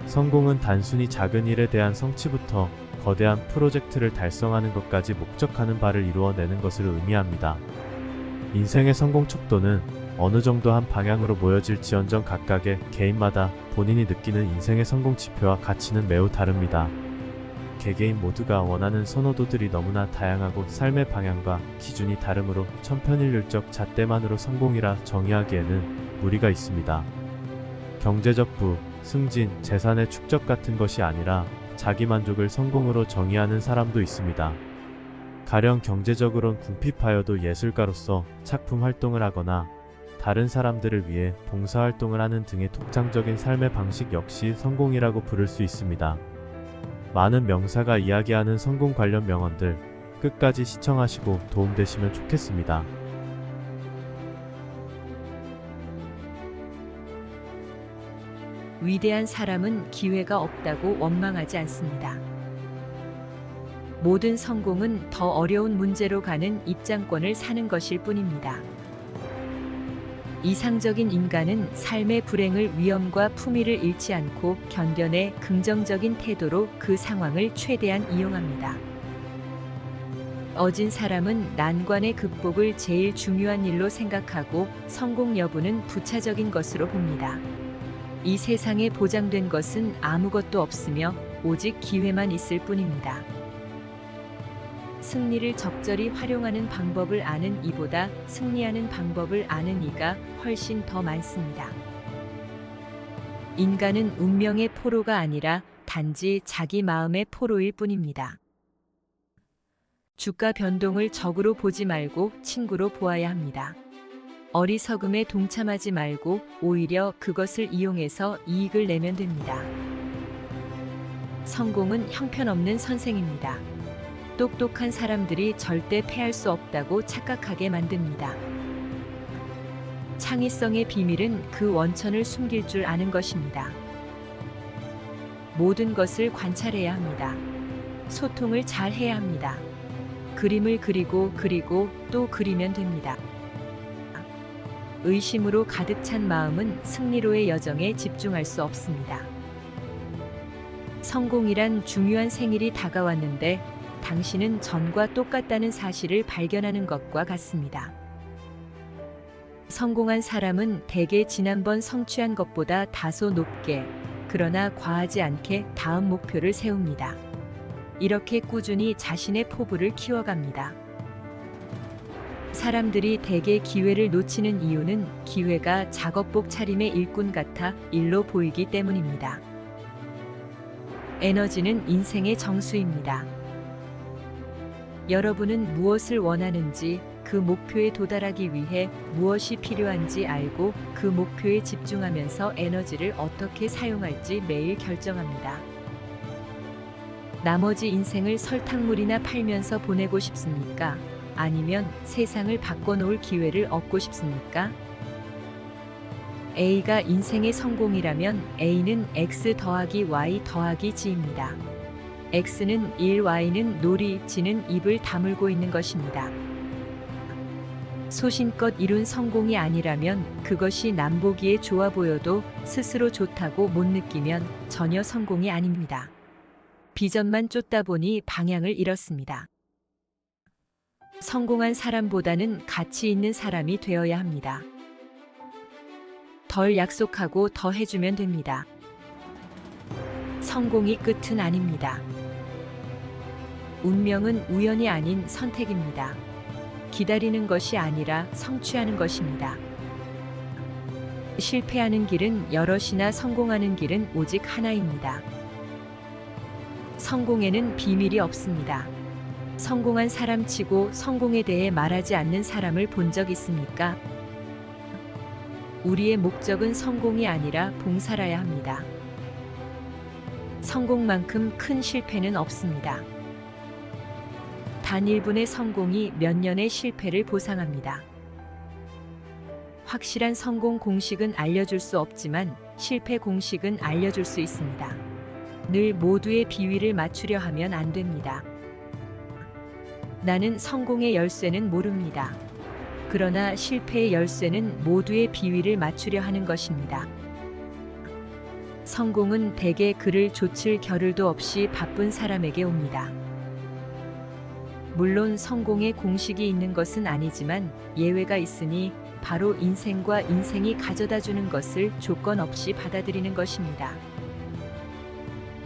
성공은 단순히 작은 일에 대한 성취부터 거대한 프로젝트를 달성하는 것까지 목적하는 바를 이루어내는 것을 의미합니다. 인생의 성공 척도는 어느 정도 한 방향으로 모여질지언정 각각의 개인마다 본인이 느끼는 인생의 성공 지표와 가치는 매우 다릅니다. 개개인 모두가 원하는 선호도들이 너무나 다양하고 삶의 방향과 기준이 다르므로 천편일률적 잣대만으로 성공이라 정의하기에는 무리가 있습니다. 경제적 부, 승진, 재산의 축적 같은 것이 아니라 자기만족을 성공으로 정의하는 사람도 있습니다. 가령 경제적으론 궁핍하여도 예술가로서 작품 활동을 하거나 다른 사람들을 위해 봉사활동을 하는 등의 독창적인 삶의 방식 역시 성공이라고 부를 수 있습니다. 많은 명사가 이야기하는 성공 관련 명언들 끝까지 시청하시고 도움되시면 좋겠습니다. 위대한 사람은 기회가 없다고 원망하지 않습니다. 모든 성공은 더 어려운 문제로 가는 입장권을 사는 것일 뿐입니다. 이상적인 인간은 삶의 불행을 위험과 품위를 잃지 않고 견뎌내 긍정적인 태도로 그 상황을 최대한 이용합니다. 어진 사람은 난관의 극복을 제일 중요한 일로 생각하고 성공 여부는 부차적인 것으로 봅니다. 이 세상에 보장된 것은 아무것도 없으며 오직 기회만 있을 뿐입니다. 승리를 적절히 활용하는 방법을 아는 이보다 승리하는 방법을 아는 이가 훨씬 더 많습니다. 인간은 운명의 포로가 아니라 단지 자기 마음의 포로일 뿐입니다. 주가 변동을 적으로 보지 말고 친구로 보아야 합니다. 어리석음에 동참하지 말고 오히려 그것을 이용해서 이익을 내면 됩니다. 성공은 형편없는 선생입니다. 똑똑한 사람들이 절대 패할 수 없다고 착각하게 만듭니다. 창의성의 비밀은 그 원천을 숨길 줄 아는 것입니다. 모든 것을 관찰해야 합니다. 소통을 잘 해야 합니다. 그림을 그리고 또 그리면 됩니다. 의심으로 가득 찬 마음은 승리로의 여정에 집중할 수 없습니다. 성공이란 중요한 생일이 다가왔는데 당신은 전과 똑같다는 사실을 발견하는 것과 같습니다. 성공한 사람은 대개 지난번 성취한 것보다 다소 높게, 그러나 과하지 않게 다음 목표를 세웁니다. 이렇게 꾸준히 자신의 포부를 키워갑니다. 사람들이 대개 기회를 놓치는 이유는 기회가 작업복 차림의 일꾼 같아 일로 보이기 때문입니다. 에너지는 인생의 정수입니다. 여러분은 무엇을 원하는지, 그 목표에 도달하기 위해 무엇이 필요한지 알고 그 목표에 집중하면서 에너지를 어떻게 사용할지 매일 결정합니다. 나머지 인생을 설탕물이나 팔면서 보내고 싶습니까? 아니면 세상을 바꿔놓을 기회를 얻고 싶습니까? A가 인생의 성공이라면 A는 X 더하기 Y 더하기 G입니다. X는 일, Y는 놀이, G는 입을 다물고 있는 것입니다. 소신껏 이룬 성공이 아니라면 그것이 남보기에 좋아 보여도 스스로 좋다고 못 느끼면 전혀 성공이 아닙니다. 비전만 쫓다 보니 방향을 잃었습니다. 성공한 사람보다는 가치 있는 사람이 되어야 합니다. 덜 약속하고 더 해주면 됩니다. 성공이 끝은 아닙니다. 운명은 우연이 아닌 선택입니다. 기다리는 것이 아니라 성취하는 것입니다. 실패하는 길은 여럿이나 성공하는 길은 오직 하나입니다. 성공에는 비밀이 없습니다. 성공한 사람치고 성공에 대해 말하지 않는 사람을 본 적 있습니까? 우리의 목적은 성공이 아니라 봉사라야 합니다. 성공만큼 큰 실패는 없습니다. 단 1분의 성공이 몇 년의 실패를 보상합니다. 확실한 성공 공식은 알려줄 수 없지만 실패 공식은 알려줄 수 있습니다. 늘 모두의 비위를 맞추려 하면 안 됩니다. 나는 성공의 열쇠는 모릅니다. 그러나 실패의 열쇠는 모두의 비위를 맞추려 하는 것입니다. 성공은 대개 그를 좇을 겨를도 없이 바쁜 사람에게 옵니다. 물론 성공의 공식이 있는 것은 아니지만 예외가 있으니 바로 인생과 인생이 가져다 주는 것을 조건 없이 받아들이는 것입니다.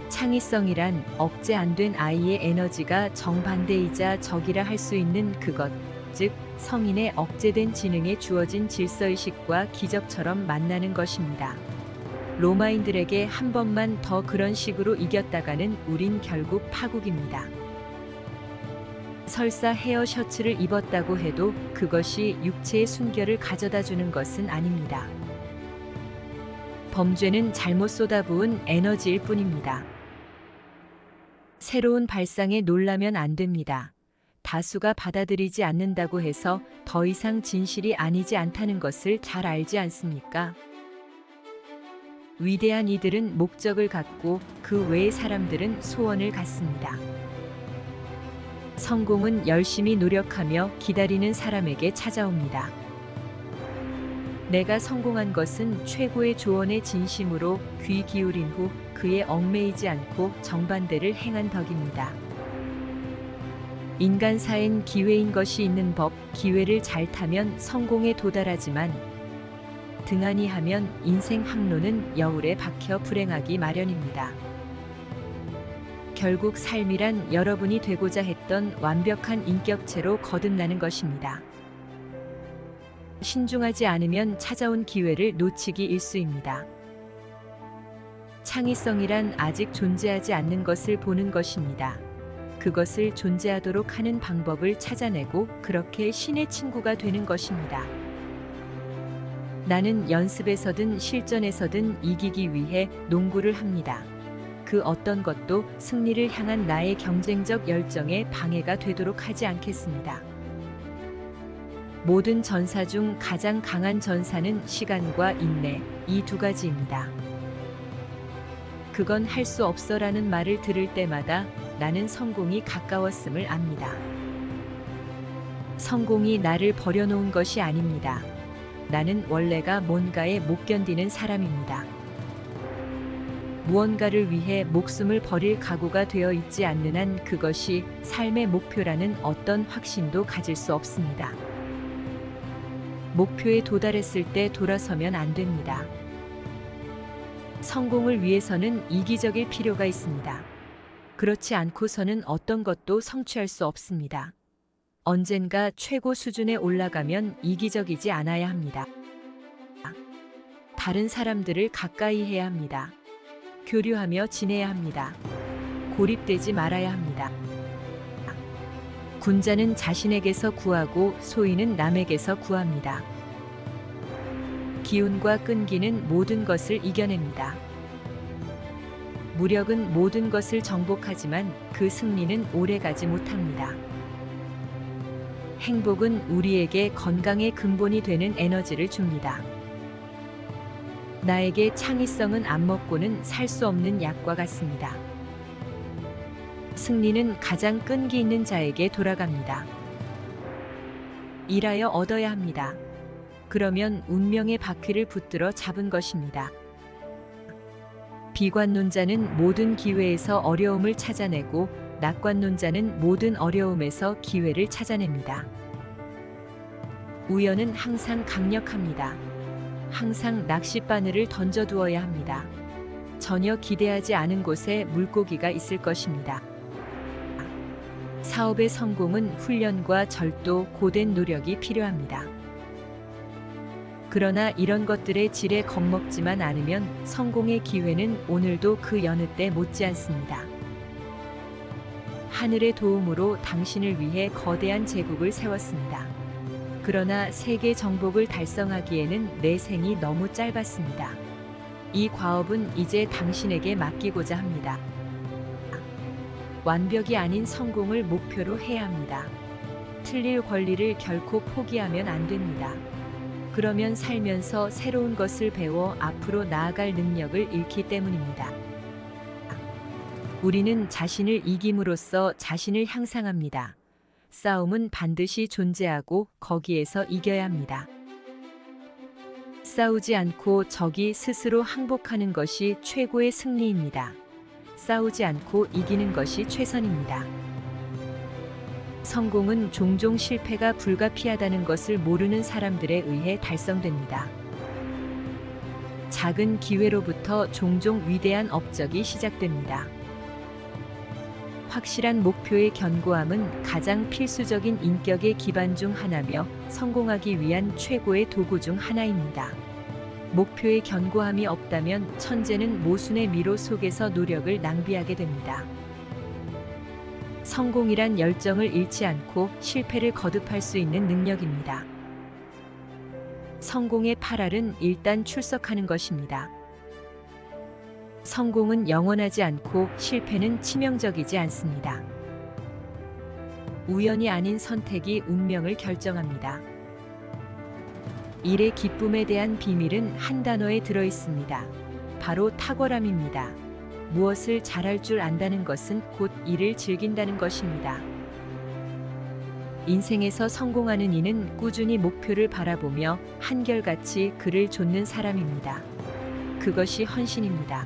창의성이란 억제 안 된 아이의 에너지가 정반대이자 적이라 할 수 있는 그것, 즉 성인의 억제된 지능에 주어진 질서의식과 기적처럼 만나는 것입니다. 로마인들에게 한 번만 더 그런 식으로 이겼다가는 우린 결국 파국입니다. 설사 헤어 셔츠를 입었다고 해도 그것이 육체의 순결을 가져다 주는 것은 아닙니다. 범죄는 잘못 쏟아부은 에너지일 뿐입니다. 새로운 발상에 놀라면 안 됩니다. 다수가 받아들이지 않는다고 해서 더 이상 진실이 아니지 않다는 것을 잘 알지 않습니까? 위대한 이들은 목적을 갖고 그 외의 사람들은 소원을 갖습니다. 성공은 열심히 노력하며 기다리는 사람에게 찾아옵니다. 내가 성공한 것은 최고의 조언에 진심으로 귀 기울인 후 그에 얽매이지 않고 정반대를 행한 덕입니다. 인간사엔 기회인 것이 있는 법, 기회를 잘 타면 성공에 도달하지만 등한히 하면 인생 항로는 여울에 박혀 불행하기 마련입니다. 결국 삶이란 여러분이 되고자 했던 완벽한 인격체로 거듭나는 것입니다. 신중하지 않으면 찾아온 기회를 놓치기 일쑤입니다. 창의성이란 아직 존재하지 않는 것을 보는 것입니다. 그것을 존재하도록 하는 방법을 찾아내고 그렇게 신의 친구가 되는 것입니다. 나는 연습에서든 실전에서든 이기기 위해 농구를 합니다. 그 어떤 것도 승리를 향한 나의 경쟁적 열정에 방해가 되도록 하지 않겠습니다. 모든 전사 중 가장 강한 전사는 시간과 인내, 이 두 가지입니다. 그건 할 수 없어라는 말을 들을 때마다 나는 성공이 가까웠음을 압니다. 성공이 나를 버려놓은 것이 아닙니다. 나는 원래가 뭔가에 못 견디는 사람입니다. 무언가를 위해 목숨을 버릴 각오가 되어 있지 않는 한 그것이 삶의 목표라는 어떤 확신도 가질 수 없습니다. 목표에 도달했을 때 돌아서면 안 됩니다. 성공을 위해서는 이기적일 필요가 있습니다. 그렇지 않고서는 어떤 것도 성취할 수 없습니다. 언젠가 최고 수준에 올라가면 이기적이지 않아야 합니다. 다른 사람들을 가까이 해야 합니다. 교류하며 지내야 합니다. 고립되지 말아야 합니다. 군자는 자신에게서 구하고 소인은 남에게서 구합니다. 기운과 끈기는 모든 것을 이겨냅니다. 무력은 모든 것을 정복하지만 그 승리는 오래가지 못합니다. 행복은 우리에게 건강의 근본이 되는 에너지를 줍니다. 나에게 창의성은 안 먹고는 살 수 없는 약과 같습니다. 승리는 가장 끈기 있는 자에게 돌아갑니다. 일하여 얻어야 합니다. 그러면 운명의 바퀴를 붙들어 잡은 것입니다. 비관론자는 모든 기회에서 어려움을 찾아내고 낙관론자는 모든 어려움에서 기회를 찾아냅니다. 우연은 항상 강력합니다. 항상 낚싯바늘을 던져두어야 합니다. 전혀 기대하지 않은 곳에 물고기가 있을 것입니다. 사업의 성공은 훈련과 절도, 고된 노력이 필요합니다. 그러나 이런 것들의 질에 겁먹지만 않으면 성공의 기회는 오늘도 그 여느 때 못지않습니다. 하늘의 도움으로 당신을 위해 거대한 제국을 세웠습니다. 그러나 세계 정복을 달성하기에는 내 생이 너무 짧았습니다. 이 과업은 이제 당신에게 맡기고자 합니다. 완벽이 아닌 성공을 목표로 해야 합니다. 틀릴 권리를 결코 포기하면 안 됩니다. 그러면 살면서 새로운 것을 배워 앞으로 나아갈 능력을 잃기 때문입니다. 우리는 자신을 이김으로써 자신을 향상합니다. 싸움은 반드시 존재하고 거기에서 이겨야 합니다. 싸우지 않고 적이 스스로 항복하는 것이 최고의 승리입니다. 싸우지 않고 이기는 것이 최선입니다. 성공은 종종 실패가 불가피하다는 것을 모르는 사람들에 의해 달성됩니다. 작은 기회로부터 종종 위대한 업적이 시작됩니다. 확실한 목표의 견고함은 가장 필수적인 인격의 기반 중 하나며 성공하기 위한 최고의 도구 중 하나입니다. 목표의 견고함이 없다면 천재는 모순의 미로 속에서 노력을 낭비하게 됩니다. 성공이란 열정을 잃지 않고 실패를 거듭할 수 있는 능력입니다. 성공의 8R은 일단 출석하는 것입니다. 성공은 영원하지 않고 실패는 치명적이지 않습니다. 우연이 아닌 선택이 운명을 결정합니다. 일의 기쁨에 대한 비밀은 한 단어에 들어 있습니다. 바로 탁월함입니다. 무엇을 잘할 줄 안다는 것은 곧 일을 즐긴다는 것입니다. 인생에서 성공하는 이는 꾸준히 목표를 바라보며 한결같이 그를 좇는 사람입니다. 그것이 헌신입니다.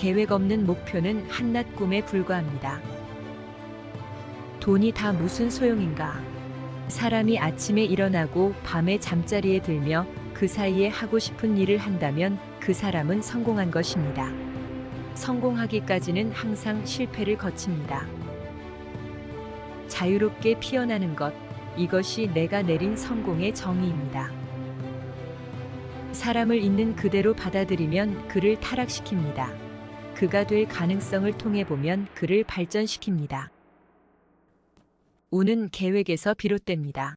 계획 없는 목표는 한낱 꿈에 불과합니다. 돈이 다 무슨 소용인가? 사람이 아침에 일어나고 밤에 잠자리에 들며 그 사이에 하고 싶은 일을 한다면 그 사람은 성공한 것입니다. 성공하기까지는 항상 실패를 거칩니다. 자유롭게 피어나는 것, 이것이 내가 내린 성공의 정의입니다. 사람을 있는 그대로 받아들이면 그를 타락시킵니다. 그가 될 가능성을 통해 보면 그를 발전시킵니다. 운은 계획에서 비롯됩니다.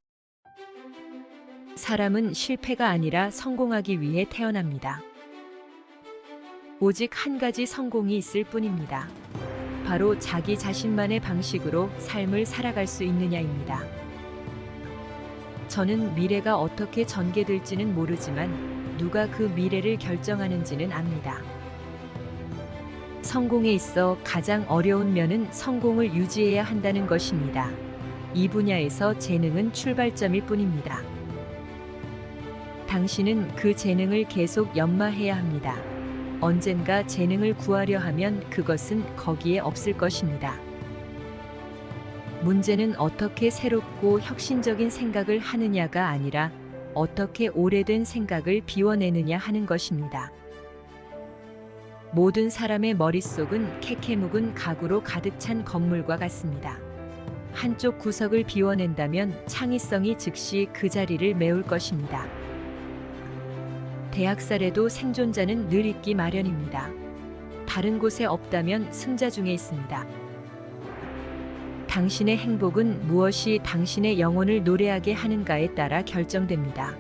사람은 실패가 아니라 성공하기 위해 태어납니다. 오직 한 가지 성공이 있을 뿐입니다. 바로 자기 자신만의 방식으로 삶을 살아갈 수 있느냐입니다. 저는 미래가 어떻게 전개될지는 모르지만 누가 그 미래를 결정하는지는 압니다. 성공에 있어 가장 어려운 면은 성공을 유지해야 한다는 것입니다. 이 분야에서 재능은 출발점일 뿐입니다. 당신은 그 재능을 계속 연마해야 합니다. 언젠가 재능을 구하려 하면 그것은 거기에 없을 것입니다. 문제는 어떻게 새롭고 혁신적인 생각을 하느냐가 아니라 어떻게 오래된 생각을 비워내느냐 하는 것입니다. 모든 사람의 머릿속은 캐캐묵은 가구로 가득 찬 건물과 같습니다. 한쪽 구석을 비워낸다면 창의성이 즉시 그 자리를 메울 것입니다. 대학살에도 생존자는 늘 있기 마련입니다. 다른 곳에 없다면 승자 중에 있습니다. 당신의 행복은 무엇이 당신의 영혼을 노래하게 하는가에 따라 결정됩니다.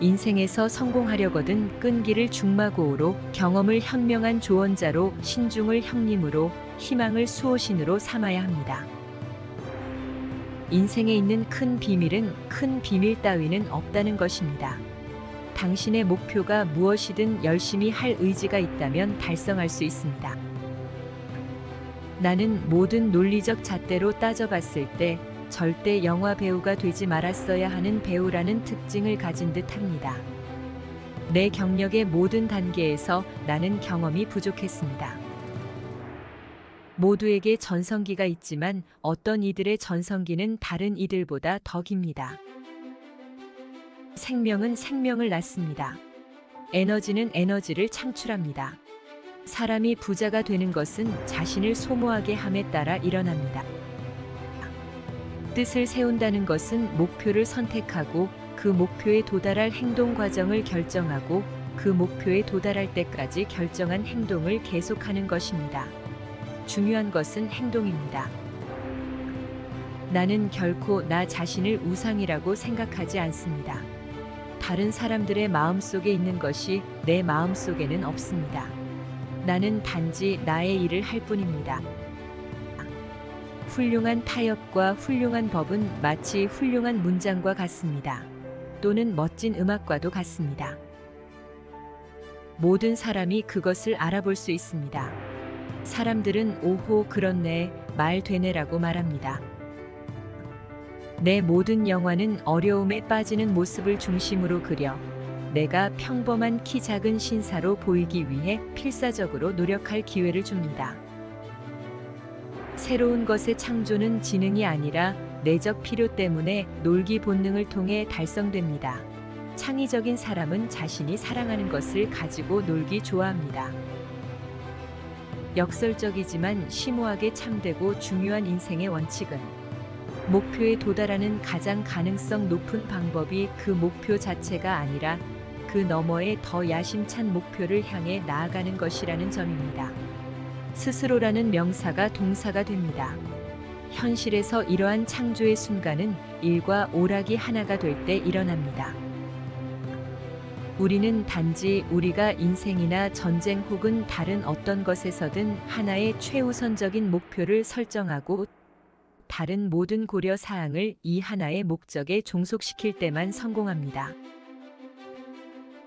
인생에서 성공하려거든 끈기를 중마고우로, 경험을 현명한 조언자로, 신중을 형님으로, 희망을 수호신으로 삼아야 합니다. 인생에 있는 큰 비밀은 큰 비밀 따위는 없다는 것입니다. 당신의 목표가 무엇이든 열심히 할 의지가 있다면 달성할 수 있습니다. 나는 모든 논리적 잣대로 따져봤을 때 절대 영화 배우가 되지 말았어야 하는 배우라는 특징을 가진 듯 합니다. 내 경력의 모든 단계에서 나는 경험이 부족했습니다. 모두에게 전성기가 있지만 어떤 이들의 전성기는 다른 이들보다 더 깁니다. 생명은 생명을 낳습니다. 에너지는 에너지를 창출합니다. 사람이 부자가 되는 것은 자신을 소모하게 함에 따라 일어납니다. 뜻을 세운다는 것은 목표를 선택하고 그 목표에 도달할 행동 과정을 결정하고 그 목표에 도달할 때까지 결정한 행동을 계속하는 것입니다. 중요한 것은 행동입니다. 나는 결코 나 자신을 우상이라고 생각하지 않습니다. 다른 사람들의 마음속에 있는 것이 내 마음속에는 없습니다. 나는 단지 나의 일을 할 뿐입니다. 훌륭한 타협과 훌륭한 법은 마치 훌륭한 문장과 같습니다. 또는 멋진 음악과도 같습니다. 모든 사람이 그것을 알아볼 수 있습니다. 사람들은 오호 그렇네, 말 되네라고 말합니다. 내 모든 영화는 어려움에 빠지는 모습을 중심으로 그려 내가 평범한 키 작은 신사로 보이기 위해 필사적으로 노력할 기회를 줍니다. 새로운 것의 창조는 지능이 아니라 내적 필요 때문에 놀기 본능을 통해 달성됩니다. 창의적인 사람은 자신이 사랑하는 것을 가지고 놀기 좋아합니다. 역설적이지만 심오하게 참되고 중요한 인생의 원칙은 목표에 도달하는 가장 가능성 높은 방법이 그 목표 자체가 아니라 그 너머의 더 야심찬 목표를 향해 나아가는 것이라는 점입니다. 스스로라는 명사가 동사가 됩니다. 현실에서 이러한 창조의 순간은 일과 오락이 하나가 될 때 일어납니다. 우리는 단지 우리가 인생이나 전쟁 혹은 다른 어떤 것에서든 하나의 최우선적인 목표를 설정하고 다른 모든 고려 사항을 이 하나의 목적에 종속시킬 때만 성공합니다.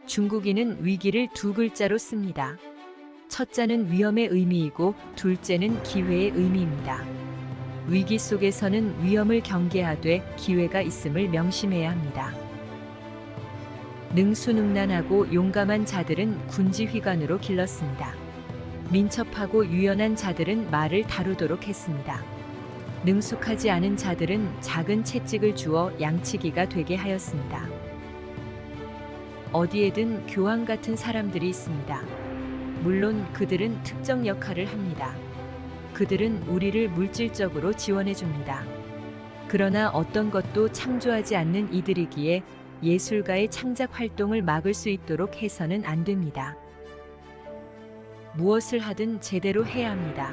중국인은 위기를 두 글자로 씁니다. 첫자는 위험의 의미이고 둘째는 기회의 의미입니다. 위기 속에서는 위험을 경계하되 기회가 있음을 명심해야 합니다. 능수능란하고 용감한 자들은 군지휘관으로 길렀습니다. 민첩하고 유연한 자들은 말을 다루도록 했습니다. 능숙하지 않은 자들은 작은 채찍을 주어 양치기가 되게 하였습니다. 어디에든 교황 같은 사람들이 있습니다. 물론 그들은 특정 역할을 합니다. 그들은 우리를 물질적으로 지원해 줍니다. 그러나 어떤 것도 창조하지 않는 이들이기에 예술가의 창작 활동을 막을 수 있도록 해서는 안 됩니다. 무엇을 하든 제대로 해야 합니다.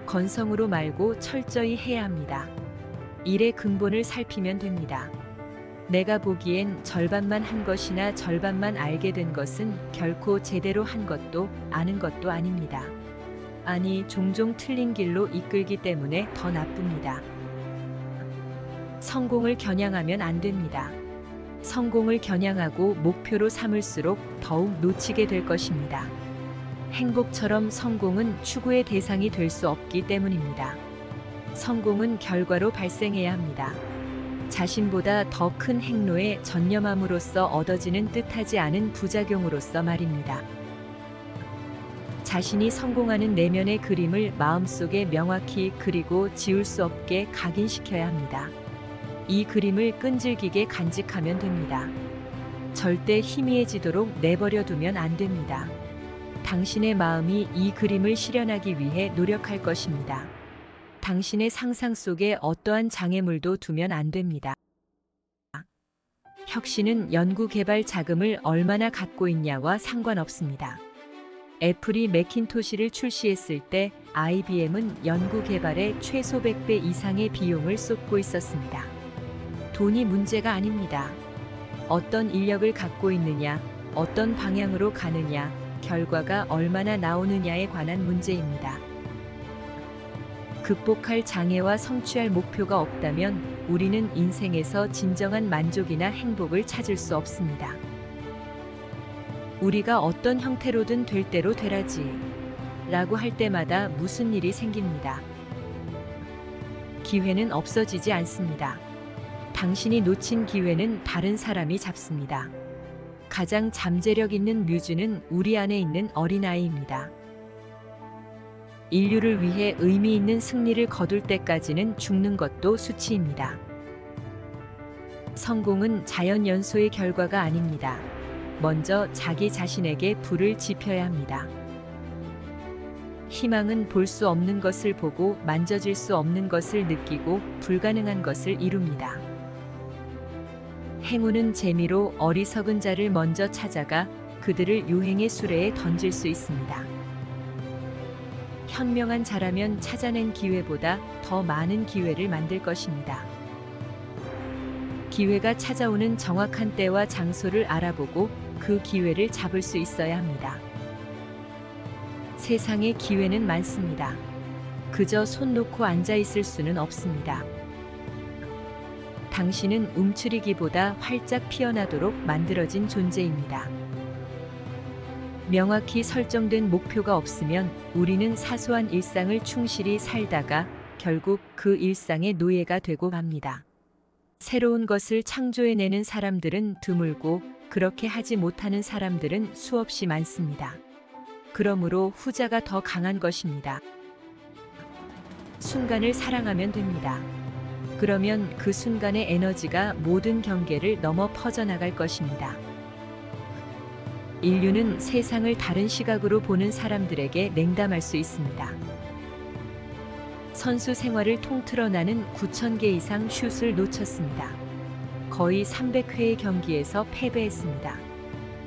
건성으로 말고 철저히 해야 합니다. 일의 근본을 살피면 됩니다. 내가 보기엔 절반만 한 것이나 절반만 알게 된 것은 결코 제대로 한 것도 아는 것도 아닙니다. 아니, 종종 틀린 길로 이끌기 때문에 더 나쁩니다. 성공을 겨냥하면 안 됩니다. 성공을 겨냥하고 목표로 삼을수록 더욱 놓치게 될 것입니다. 행복처럼 성공은 추구의 대상이 될 수 없기 때문입니다. 성공은 결과로 발생해야 합니다. 자신보다 더 큰 행로에 전념함으로써 얻어지는 뜻하지 않은 부작용으로서 말입니다. 자신이 성공하는 내면의 그림을 마음속에 명확히 그리고 지울 수 없게 각인시켜야 합니다. 이 그림을 끈질기게 간직하면 됩니다. 절대 희미해지도록 내버려 두면 안 됩니다. 당신의 마음이 이 그림을 실현하기 위해 노력할 것입니다. 당신의 상상 속에 어떠한 장애물도 두면 안 됩니다. 혁신은 연구개발 자금을 얼마나 갖고 있냐와 상관없습니다. 애플이 매킨토시를 출시했을 때 IBM은 연구개발에 최소 100배 이상의 비용을 쏟고 있었습니다. 돈이 문제가 아닙니다. 어떤 인력을 갖고 있느냐, 어떤 방향으로 가느냐, 결과가 얼마나 나오느냐에 관한 문제입니다. 극복할 장애와 성취할 목표가 없다면 우리는 인생에서 진정한 만족이나 행복을 찾을 수 없습니다. 우리가 어떤 형태로든 될 대로 되라지 라고 할 때마다 무슨 일이 생깁니다. 기회는 없어지지 않습니다. 당신이 놓친 기회는 다른 사람이 잡습니다. 가장 잠재력 있는 뮤즈는 우리 안에 있는 어린아이입니다. 인류를 위해 의미 있는 승리를 거둘 때까지는 죽는 것도 수치입니다. 성공은 자연 연소의 결과가 아닙니다. 먼저 자기 자신에게 불을 지펴야 합니다. 희망은 볼 수 없는 것을 보고 만져질 수 없는 것을 느끼고 불가능한 것을 이룹니다. 행운은 재미로 어리석은 자를 먼저 찾아가 그들을 유행의 수레에 던질 수 있습니다. 현명한 자라면 찾아낸 기회보다 더 많은 기회를 만들 것입니다. 기회가 찾아오는 정확한 때와 장소를 알아보고 그 기회를 잡을 수 있어야 합니다. 세상에 기회는 많습니다. 그저 손 놓고 앉아 있을 수는 없습니다. 당신은 움츠리기보다 활짝 피어나도록 만들어진 존재입니다. 명확히 설정된 목표가 없으면 우리는 사소한 일상을 충실히 살다가 결국 그 일상의 노예가 되고 맙니다. 새로운 것을 창조해내는 사람들은 드물고 그렇게 하지 못하는 사람들은 수없이 많습니다. 그러므로 후자가 더 강한 것입니다. 순간을 사랑하면 됩니다. 그러면 그 순간의 에너지가 모든 경계를 넘어 퍼져나갈 것입니다. 인류는 세상을 다른 시각으로 보는 사람들에게 냉담할 수 있습니다. 선수 생활을 통틀어 나는 9,000개 이상 슛을 놓쳤습니다. 거의 300회의 경기에서 패배했습니다.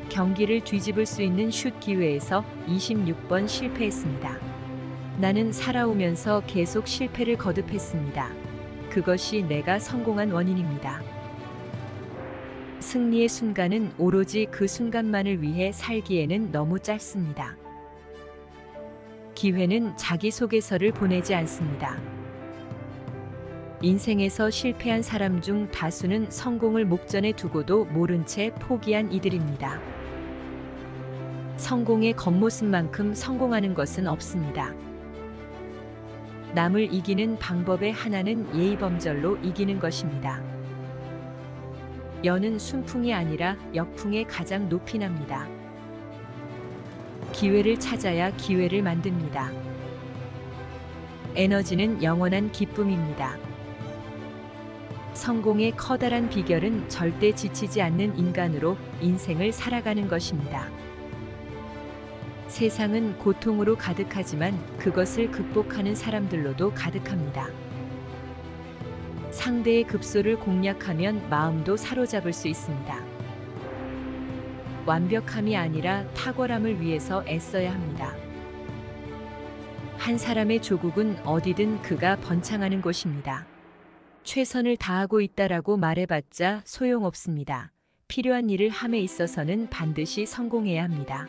경기를 뒤집을 수 있는 슛 기회에서 26번 실패했습니다. 나는 살아오면서 계속 실패를 거듭했습니다. 그것이 내가 성공한 원인입니다. 승리의 순간은 오로지 그 순간만을 위해 살기에는 너무 짧습니다. 기회는 자기소개서를 보내지 않습니다. 인생에서 실패한 사람 중 다수는 성공을 목전에 두고도 모른 채 포기한 이들입니다. 성공의 겉모습만큼 성공하는 것은 없습니다. 남을 이기는 방법의 하나는 예의범절로 이기는 것입니다. 연은 순풍이 아니라 역풍에 가장 높이 납니다. 기회를 찾아야 기회를 만듭니다. 에너지는 영원한 기쁨입니다. 성공의 커다란 비결은 절대 지치지 않는 인간으로 인생을 살아가는 것입니다. 세상은 고통으로 가득하지만 그것을 극복하는 사람들로도 가득합니다. 상대의 급소를 공략하면 마음도 사로잡을 수 있습니다. 완벽함이 아니라 탁월함을 위해서 애써야 합니다. 한 사람의 조국은 어디든 그가 번창하는 곳입니다. 최선을 다하고 있다라고 말해봤자 소용없습니다. 필요한 일을 함에 있어서는 반드시 성공해야 합니다.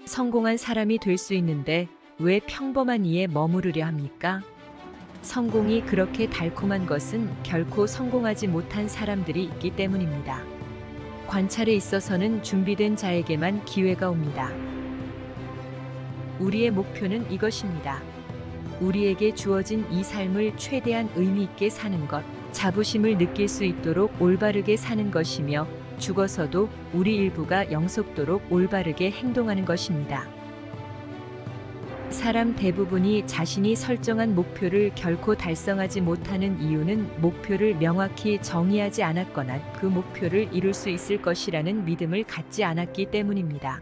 성공한 사람이 될 수 있는데 왜 평범한 이에 머무르려 합니까? 성공이 그렇게 달콤한 것은 결코 성공하지 못한 사람들이 있기 때문입니다. 관찰에 있어서는 준비된 자에게만 기회가 옵니다. 우리의 목표는 이것입니다. 우리에게 주어진 이 삶을 최대한 의미 있게 사는 것, 자부심을 느낄 수 있도록 올바르게 사는 것이며 죽어서도 우리 일부가 영속도록 올바르게 행동하는 것입니다. 사람 대부분이 자신이 설정한 목표를 결코 달성하지 못하는 이유는 목표를 명확히 정의하지 않았거나 그 목표를 이룰 수 있을 것이라는 믿음을 갖지 않았기 때문입니다.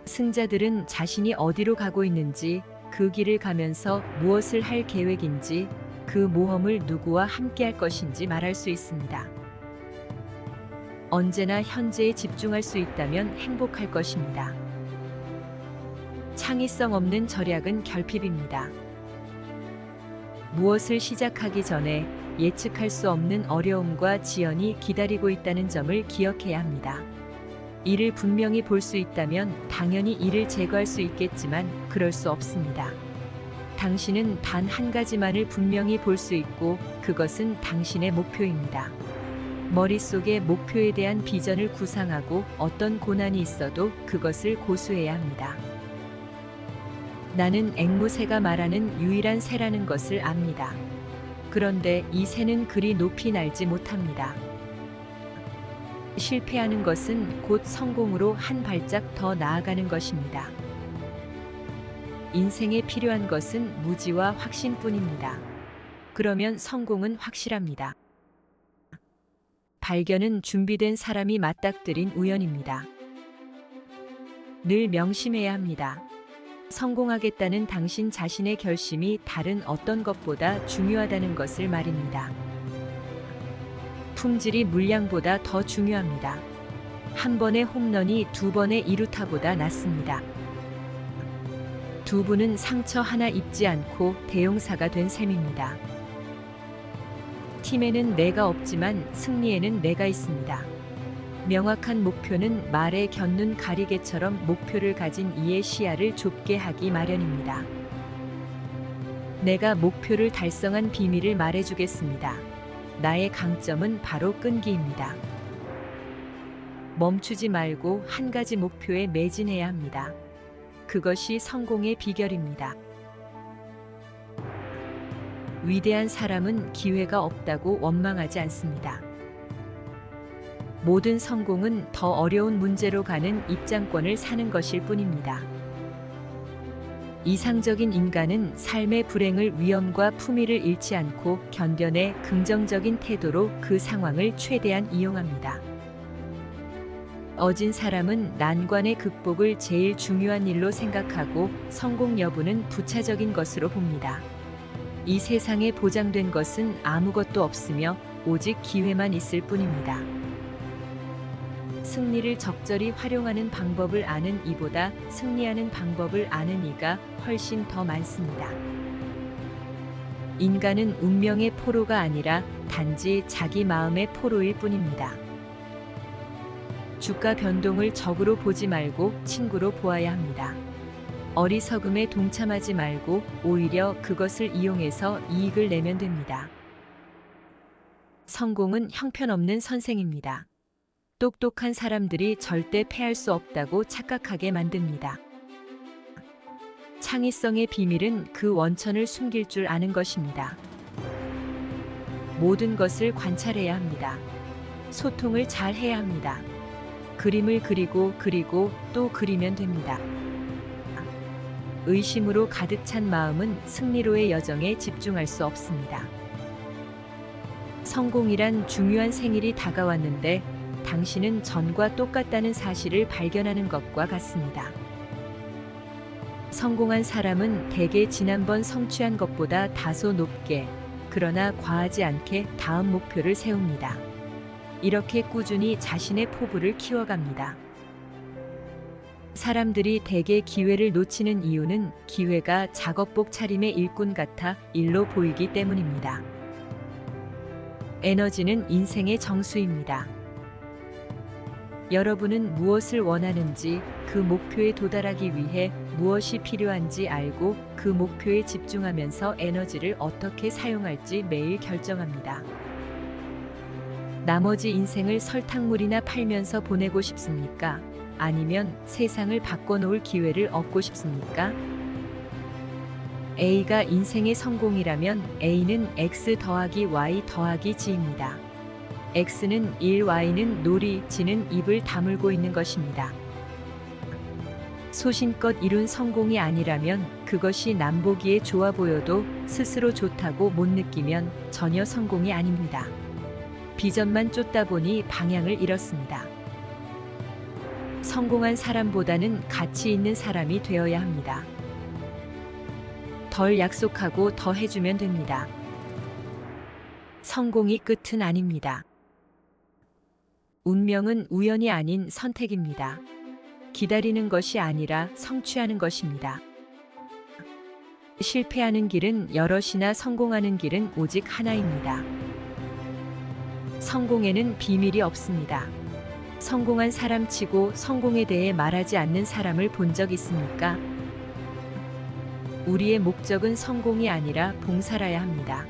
승자들은 자신이 어디로 가고 있는지, 그 길을 가면서 무엇을 할 계획인지, 그 모험을 누구와 함께 할 것인지 말할 수 있습니다. 언제나 현재에 집중할 수 있다면 행복할 것입니다. 창의성 없는 절약은 결핍입니다. 무엇을 시작하기 전에 예측할 수 없는 어려움과 지연이 기다리고 있다는 점을 기억해야 합니다. 이를 분명히 볼 수 있다면 당연히 이를 제거할 수 있겠지만 그럴 수 없습니다. 당신은 단 한 가지만을 분명히 볼 수 있고 그것은 당신의 목표입니다. 머릿속에 목표에 대한 비전을 구상하고 어떤 고난이 있어도 그것을 고수해야 합니다. 나는 앵무새가 말하는 유일한 새라는 것을 압니다. 그런데 이 새는 그리 높이 날지 못합니다. 실패하는 것은 곧 성공으로 한 발짝 더 나아가는 것입니다. 인생에 필요한 것은 무지와 확신뿐입니다. 그러면 성공은 확실합니다. 발견은 준비된 사람이 맞닥뜨린 우연입니다. 늘 명심해야 합니다. 성공하겠다는 당신 자신의 결심이 다른 어떤 것보다 중요하다는 것을 말입니다. 품질이 물량보다 더 중요합니다. 한 번의 홈런이 두 번의 이루타보다 낫습니다. 두 분은 상처 하나 입지 않고 대용사가 된 셈입니다. 팀에는 내가 없지만 승리에는 내가 있습니다. 명확한 목표는 말에 곁눈 가리개처럼 목표를 가진 이의 시야를 좁게 하기 마련입니다. 내가 목표를 달성한 비밀을 말해주겠습니다. 나의 강점은 바로 끈기입니다. 멈추지 말고 한 가지 목표에 매진해야 합니다. 그것이 성공의 비결입니다. 위대한 사람은 기회가 없다고 원망하지 않습니다. 모든 성공은 더 어려운 문제로 가는 입장권을 사는 것일 뿐입니다. 이상적인 인간은 삶의 불행을 위험과 품위를 잃지 않고 견뎌내 긍정적인 태도로 그 상황을 최대한 이용합니다. 어진 사람은 난관의 극복을 제일 중요한 일로 생각하고 성공 여부는 부차적인 것으로 봅니다. 이 세상에 보장된 것은 아무것도 없으며 오직 기회만 있을 뿐입니다. 승리를 적절히 활용하는 방법을 아는 이보다 승리하는 방법을 아는 이가 훨씬 더 많습니다. 인간은 운명의 포로가 아니라 단지 자기 마음의 포로일 뿐입니다. 주가 변동을 적으로 보지 말고 친구로 보아야 합니다. 어리석음에 동참하지 말고 오히려 그것을 이용해서 이익을 내면 됩니다. 성공은 형편없는 선생입니다. 똑똑한 사람들이 절대 패할 수 없다고 착각하게 만듭니다. 창의성의 비밀은 그 원천을 숨길 줄 아는 것입니다. 모든 것을 관찰해야 합니다. 소통을 잘 해야 합니다. 그림을 그리고 또 그리면 됩니다. 의심으로 가득 찬 마음은 승리로의 여정에 집중할 수 없습니다. 성공이란 중요한 생일이 다가왔는데 당신은 전과 똑같다는 사실을 발견하는 것과 같습니다. 성공한 사람은 대개 지난번 성취한 것보다 다소 높게, 그러나 과하지 않게 다음 목표를 세웁니다. 이렇게 꾸준히 자신의 포부를 키워갑니다. 사람들이 대개 기회를 놓치는 이유는 기회가 작업복 차림의 일꾼 같아 일로 보이기 때문입니다. 에너지는 인생의 정수입니다. 여러분은 무엇을 원하는지, 그 목표에 도달하기 위해 무엇이 필요한지 알고 그 목표에 집중하면서 에너지를 어떻게 사용할지 매일 결정합니다. 나머지 인생을 설탕물이나 팔면서 보내고 싶습니까? 아니면 세상을 바꿔놓을 기회를 얻고 싶습니까? A가 인생의 성공이라면 A는 X 더하기 Y 더하기 G입니다. X는 일, Y는 놀이, G는 입을 다물고 있는 것입니다. 소신껏 이룬 성공이 아니라면 그것이 남보기에 좋아 보여도 스스로 좋다고 못 느끼면 전혀 성공이 아닙니다. 비전만 쫓다 보니 방향을 잃었습니다. 성공한 사람보다는 가치 있는 사람이 되어야 합니다. 덜 약속하고 더 해주면 됩니다. 성공이 끝은 아닙니다. 운명은 우연이 아닌 선택입니다. 기다리는 것이 아니라 성취하는 것입니다. 실패하는 길은 여럿이나 성공하는 길은 오직 하나입니다. 성공에는 비밀이 없습니다. 성공한 사람치고 성공에 대해 말하지 않는 사람을 본 적 있습니까? 우리의 목적은 성공이 아니라 봉사라야 합니다.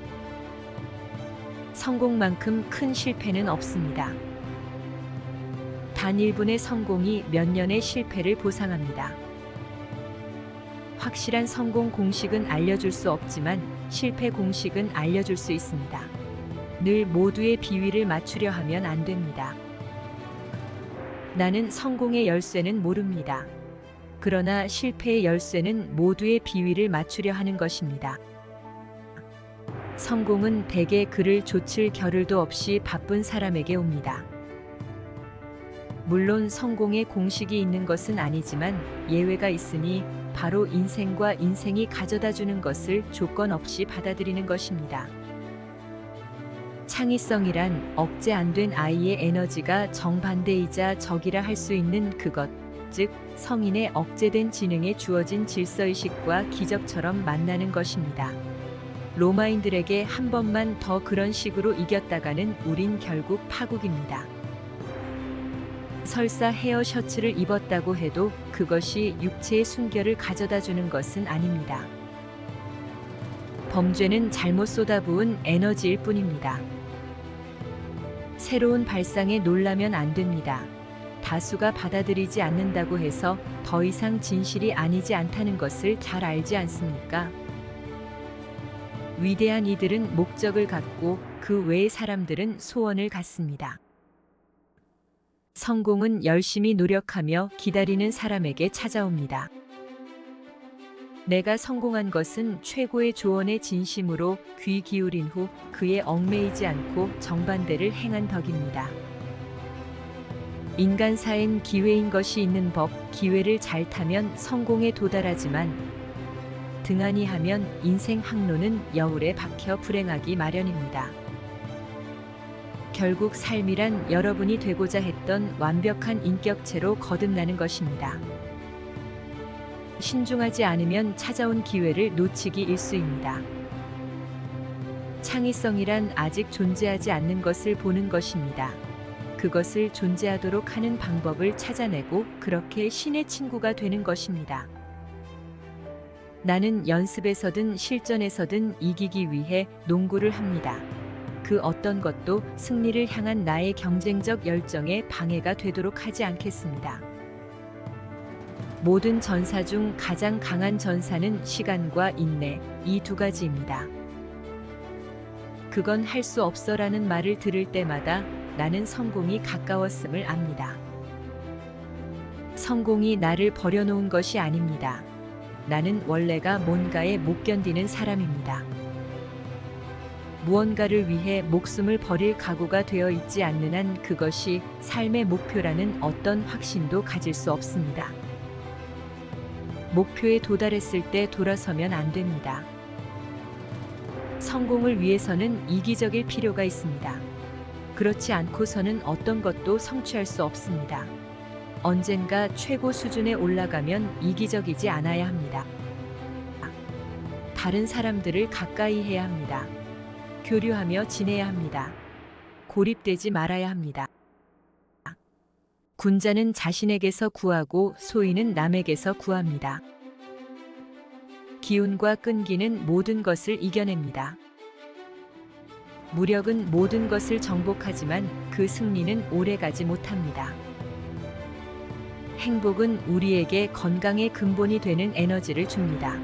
성공만큼 큰 실패는 없습니다. 단 1분의 성공이 몇 년의 실패를 보상합니다. 확실한 성공 공식은 알려줄 수 없지만 실패 공식은 알려줄 수 있습니다. 늘 모두의 비위를 맞추려 하면 안 됩니다. 나는 성공의 열쇠는 모릅니다. 그러나 실패의 열쇠는 모두의 비위를 맞추려 하는 것입니다. 성공은 대개 그를 좇을 겨를도 없이 바쁜 사람에게 옵니다. 물론 성공의 공식이 있는 것은 아니지만 예외가 있으니 바로 인생과 인생이 가져다주는 것을 조건 없이 받아들이는 것입니다. 창의성이란 억제 안 된 아이의 에너지가 정반대이자 적이라 할 수 있는 그것, 즉 성인의 억제된 지능에 주어진 질서의식과 기적처럼 만나는 것입니다. 로마인들에게 한 번만 더 그런 식으로 이겼다가는 우린 결국 파국입니다. 설사 헤어 셔츠를 입었다고 해도 그것이 육체의 순결을 가져다 주는 것은 아닙니다. 범죄는 잘못 쏟아부은 에너지일 뿐입니다. 새로운 발상에 놀라면 안 됩니다. 다수가 받아들이지 않는다고 해서 더 이상 진실이 아니지 않다는 것을 잘 알지 않습니까? 위대한 이들은 목적을 갖고 그 외의 사람들은 소원을 갖습니다. 성공은 열심히 노력하며 기다리는 사람에게 찾아옵니다. 내가 성공한 것은 최고의 조언에 진심으로 귀 기울인 후 그에 얽매이지 않고 정반대를 행한 덕입니다. 인간사엔 기회인 것이 있는 법, 기회를 잘 타면 성공에 도달하지만 등한히 하면 인생 항로는 여울에 박혀 불행하기 마련입니다. 결국 삶이란 여러분이 되고자 했던 완벽한 인격체로 거듭나는 것입니다. 신중하지 않으면 찾아온 기회를 놓치기 일쑤입니다. 창의성이란 아직 존재하지 않는 것을 보는 것입니다. 그것을 존재하도록 하는 방법을 찾아내고 그렇게 신의 친구가 되는 것입니다. 나는 연습에서든 실전에서든 이기기 위해 농구를 합니다. 그 어떤 것도 승리를 향한 나의 경쟁적 열정에 방해가 되도록 하지 않겠습니다. 모든 전사 중 가장 강한 전사는 시간과 인내, 이 두 가지입니다. 그건 할 수 없어라는 말을 들을 때마다 나는 성공이 가까웠음을 압니다. 성공이 나를 버려놓은 것이 아닙니다. 나는 원래가 뭔가에 못 견디는 사람입니다. 무언가를 위해 목숨을 버릴 각오가 되어 있지 않는 한 그것이 삶의 목표라는 어떤 확신도 가질 수 없습니다. 목표에 도달했을 때 돌아서면 안 됩니다. 성공을 위해서는 이기적일 필요가 있습니다. 그렇지 않고서는 어떤 것도 성취할 수 없습니다. 언젠가 최고 수준에 올라가면 이기적이지 않아야 합니다. 다른 사람들을 가까이 해야 합니다. 교류하며 지내야 합니다. 고립되지 말아야 합니다. 군자는 자신에게서 구하고 소인은 남에게서 구합니다. 기운과 끈기는 모든 것을 이겨냅니다. 무력은 모든 것을 정복하지만 그 승리는 오래가지 못합니다. 행복은 우리에게 건강의 근본이 되는 에너지를 줍니다.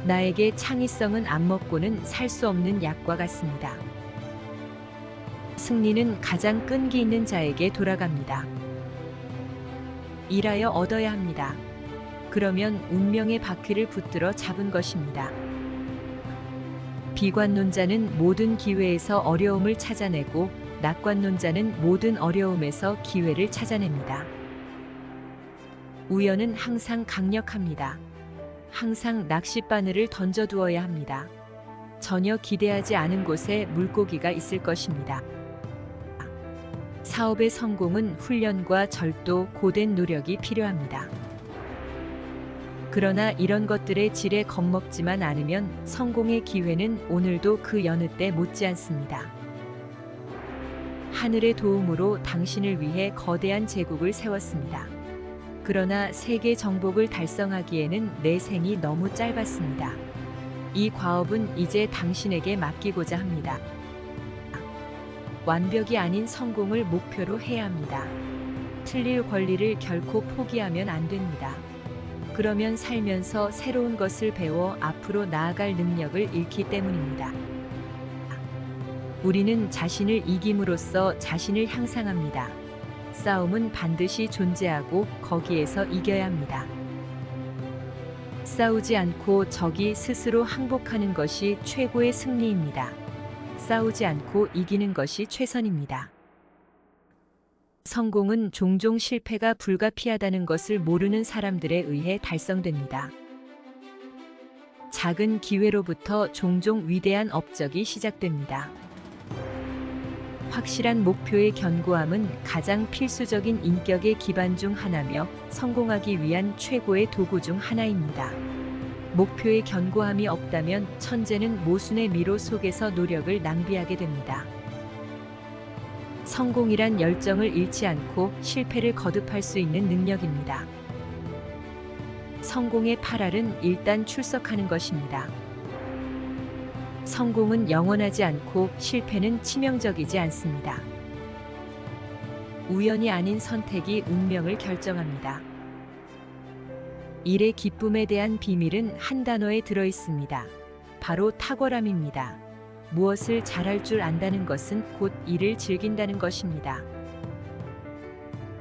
나에게 창의성은 안 먹고는 살 수 없는 약과 같습니다. 승리는 가장 끈기 있는 자에게 돌아갑니다. 일하여 얻어야 합니다. 그러면 운명의 바퀴를 붙들어 잡은 것입니다. 비관론자는 모든 기회에서 어려움을 찾아내고 낙관론자는 모든 어려움에서 기회를 찾아냅니다. 우연은 항상 강력합니다. 항상 낚싯바늘을 던져두어야 합니다. 전혀 기대하지 않은 곳에 물고기가 있을 것입니다. 사업의 성공은 훈련과 절도, 고된 노력이 필요합니다. 그러나 이런 것들의 질에 겁먹지만 않으면 성공의 기회는 오늘도 그 여느 때 못지않습니다. 하늘의 도움으로 당신을 위해 거대한 제국을 세웠습니다. 그러나 세계 정복을 달성하기에는 내 생이 너무 짧았습니다. 이 과업은 이제 당신에게 맡기고자 합니다. 완벽이 아닌 성공을 목표로 해야 합니다. 틀릴 권리를 결코 포기하면 안 됩니다. 그러면 살면서 새로운 것을 배워 앞으로 나아갈 능력을 잃기 때문입니다. 우리는 자신을 이김으로써 자신을 향상합니다. 싸움은 반드시 존재하고 거기에서 이겨야 합니다. 싸우지 않고 적이 스스로 항복하는 것이 최고의 승리입니다. 싸우지 않고 이기는 것이 최선입니다. 성공은 종종 실패가 불가피하다는 것을 모르는 사람들에 의해 달성됩니다. 작은 기회로부터 종종 위대한 업적이 시작됩니다. 확실한 목표의 견고함은 가장 필수적인 인격의 기반 중 하나며 성공하기 위한 최고의 도구 중 하나입니다. 목표의 견고함이 없다면 천재는 모순의 미로 속에서 노력을 낭비하게 됩니다. 성공이란 열정을 잃지 않고 실패를 거듭할 수 있는 능력입니다. 성공의 8R은 일단 출석하는 것입니다. 성공은 영원하지 않고 실패는 치명적이지 않습니다. 우연이 아닌 선택이 운명을 결정합니다. 일의 기쁨에 대한 비밀은 한 단어에 들어 있습니다. 바로 탁월함입니다. 무엇을 잘할 줄 안다는 것은 곧 이를 즐긴다는 것입니다.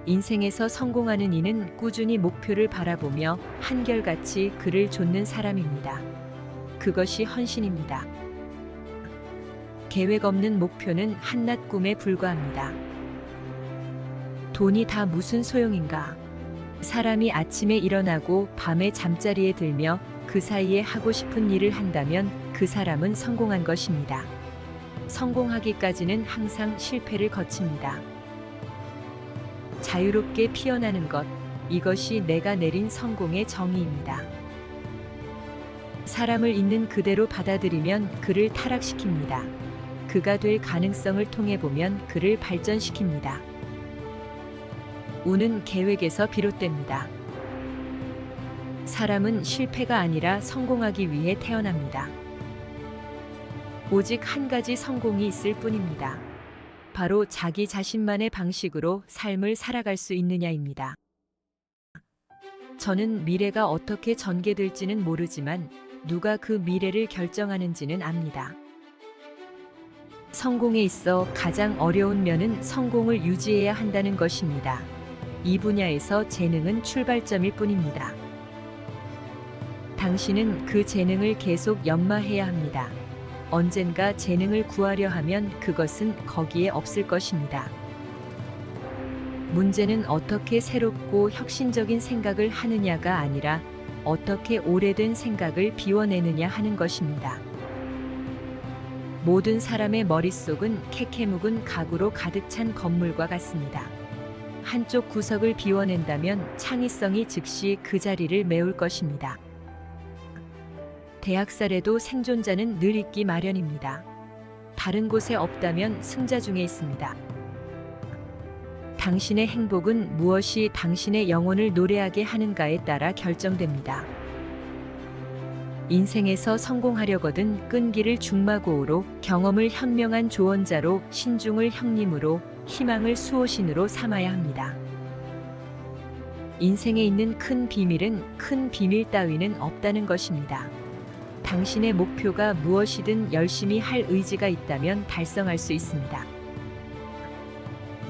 인생에서 성공하는 이는 꾸준히 목표를 바라보며 한결같이 그를 좇는 사람입니다. 그것이 헌신입니다. 계획 없는 목표는 한낱 꿈에 불과합니다. 돈이 다 무슨 소용인가? 사람이 아침에 일어나고 밤에 잠자리에 들며 그 사이에 하고 싶은 일을 한다면 그 사람은 성공한 것입니다. 성공하기까지는 항상 실패를 거칩니다. 자유롭게 피어나는 것, 이것이 내가 내린 성공의 정의입니다. 사람을 있는 그대로 받아들이면 그를 타락시킵니다. 그가 될 가능성을 통해 보면 그를 발전시킵니다. 운은 계획에서 비롯됩니다. 사람은 실패가 아니라 성공하기 위해 태어납니다. 오직 한 가지 성공이 있을 뿐입니다. 바로 자기 자신만의 방식으로 삶을 살아갈 수 있느냐입니다. 저는 미래가 어떻게 전개될지는 모르지만 누가 그 미래를 결정하는지는 압니다. 성공에 있어 가장 어려운 면은 성공을 유지해야 한다는 것입니다. 이 분야에서 재능은 출발점일 뿐입니다. 당신은 그 재능을 계속 연마해야 합니다. 언젠가 재능을 구하려 하면 그것은 거기에 없을 것입니다. 문제는 어떻게 새롭고 혁신적인 생각을 하느냐가 아니라 어떻게 오래된 생각을 비워내느냐 하는 것입니다. 모든 사람의 머릿속은 캐캐 묵은 가구로 가득 찬 건물과 같습니다. 한쪽 구석을 비워낸다면 창의성이 즉시 그 자리를 메울 것입니다. 대학살에도 생존자는 늘 있기 마련입니다. 다른 곳에 없다면 승자 중에 있습니다. 당신의 행복은 무엇이 당신의 영혼을 노래하게 하는가에 따라 결정됩니다. 인생에서 성공하려거든 끈기를 중마고우로, 경험을 현명한 조언자로, 신중을 형님으로, 희망을 수호신으로 삼아야 합니다. 인생에 있는 큰 비밀은 큰 비밀 따위는 없다는 것입니다. 당신의 목표가 무엇이든 열심히 할 의지가 있다면 달성할 수 있습니다.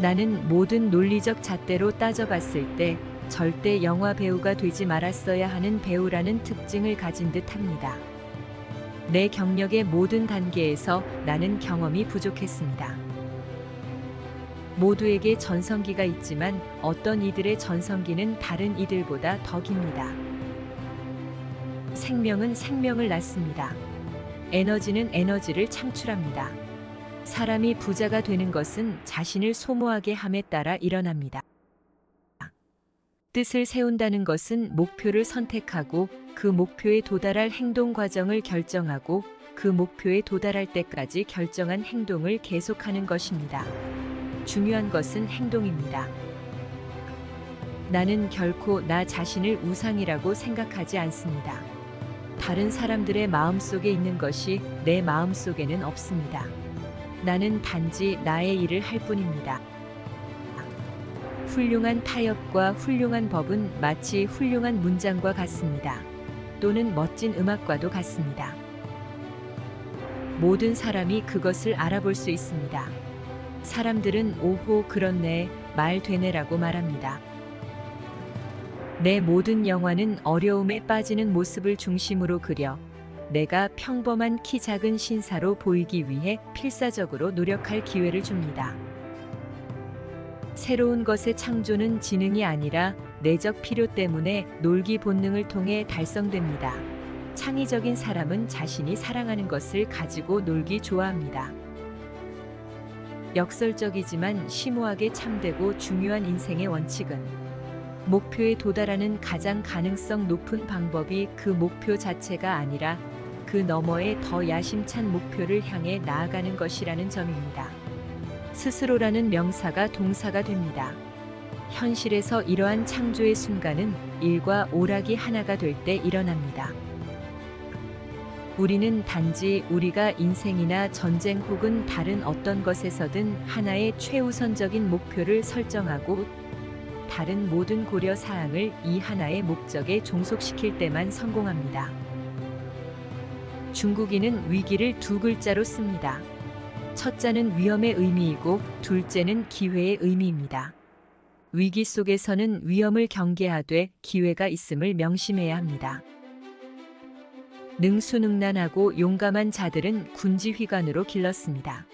나는 모든 논리적 잣대로 따져봤을 때 절대 영화 배우가 되지 말았어야 하는 배우라는 특징을 가진 듯 합니다. 내 경력의 모든 단계에서 나는 경험이 부족했습니다. 모두에게 전성기가 있지만 어떤 이들의 전성기는 다른 이들보다 더 깁니다. 생명은 생명을 낳습니다. 에너지는 에너지를 창출합니다. 사람이 부자가 되는 것은 자신을 소모하게 함에 따라 일어납니다. 뜻을 세운다는 것은 목표를 선택하고 그 목표에 도달할 행동 과정을 결정하고 그 목표에 도달할 때까지 결정한 행동을 계속하는 것입니다. 중요한 것은 행동입니다. 나는 결코 나 자신을 우상이라고 생각하지 않습니다. 다른 사람들의 마음속에 있는 것이 내 마음속에는 없습니다. 나는 단지 나의 일을 할 뿐입니다. 훌륭한 타협과 훌륭한 법은 마치 훌륭한 문장과 같습니다. 또는 멋진 음악과도 같습니다. 모든 사람이 그것을 알아볼 수 있습니다. 사람들은 오호 그렇네, 말 되네라고 말합니다. 내 모든 영화는 어려움에 빠지는 모습을 중심으로 그려 내가 평범한 키 작은 신사로 보이기 위해 필사적으로 노력할 기회를 줍니다. 새로운 것의 창조는 지능이 아니라 내적 필요 때문에 놀기 본능을 통해 달성됩니다. 창의적인 사람은 자신이 사랑하는 것을 가지고 놀기 좋아합니다. 역설적이지만 심오하게 참되고 중요한 인생의 원칙은 목표에 도달하는 가장 가능성 높은 방법이 그 목표 자체가 아니라 그 너머의 더 야심찬 목표를 향해 나아가는 것이라는 점입니다. 스스로라는 명사가 동사가 됩니다. 현실에서 이러한 창조의 순간은 일과 오락이 하나가 될 때 일어납니다. 우리는 단지 우리가 인생이나 전쟁 혹은 다른 어떤 것에서든 하나의 최우선적인 목표를 설정하고 다른 모든 고려 사항을 이 하나의 목적에 종속시킬 때만 성공합니다. 중국인은 위기를 두 글자로 씁니다. 첫자는 위험의 의미이고 둘째는 기회의 의미입니다. 위기 속에서는 위험을 경계하되 기회가 있음을 명심해야 합니다. 능수능란하고 용감한 자들은 군지휘관으로 길렀습니다.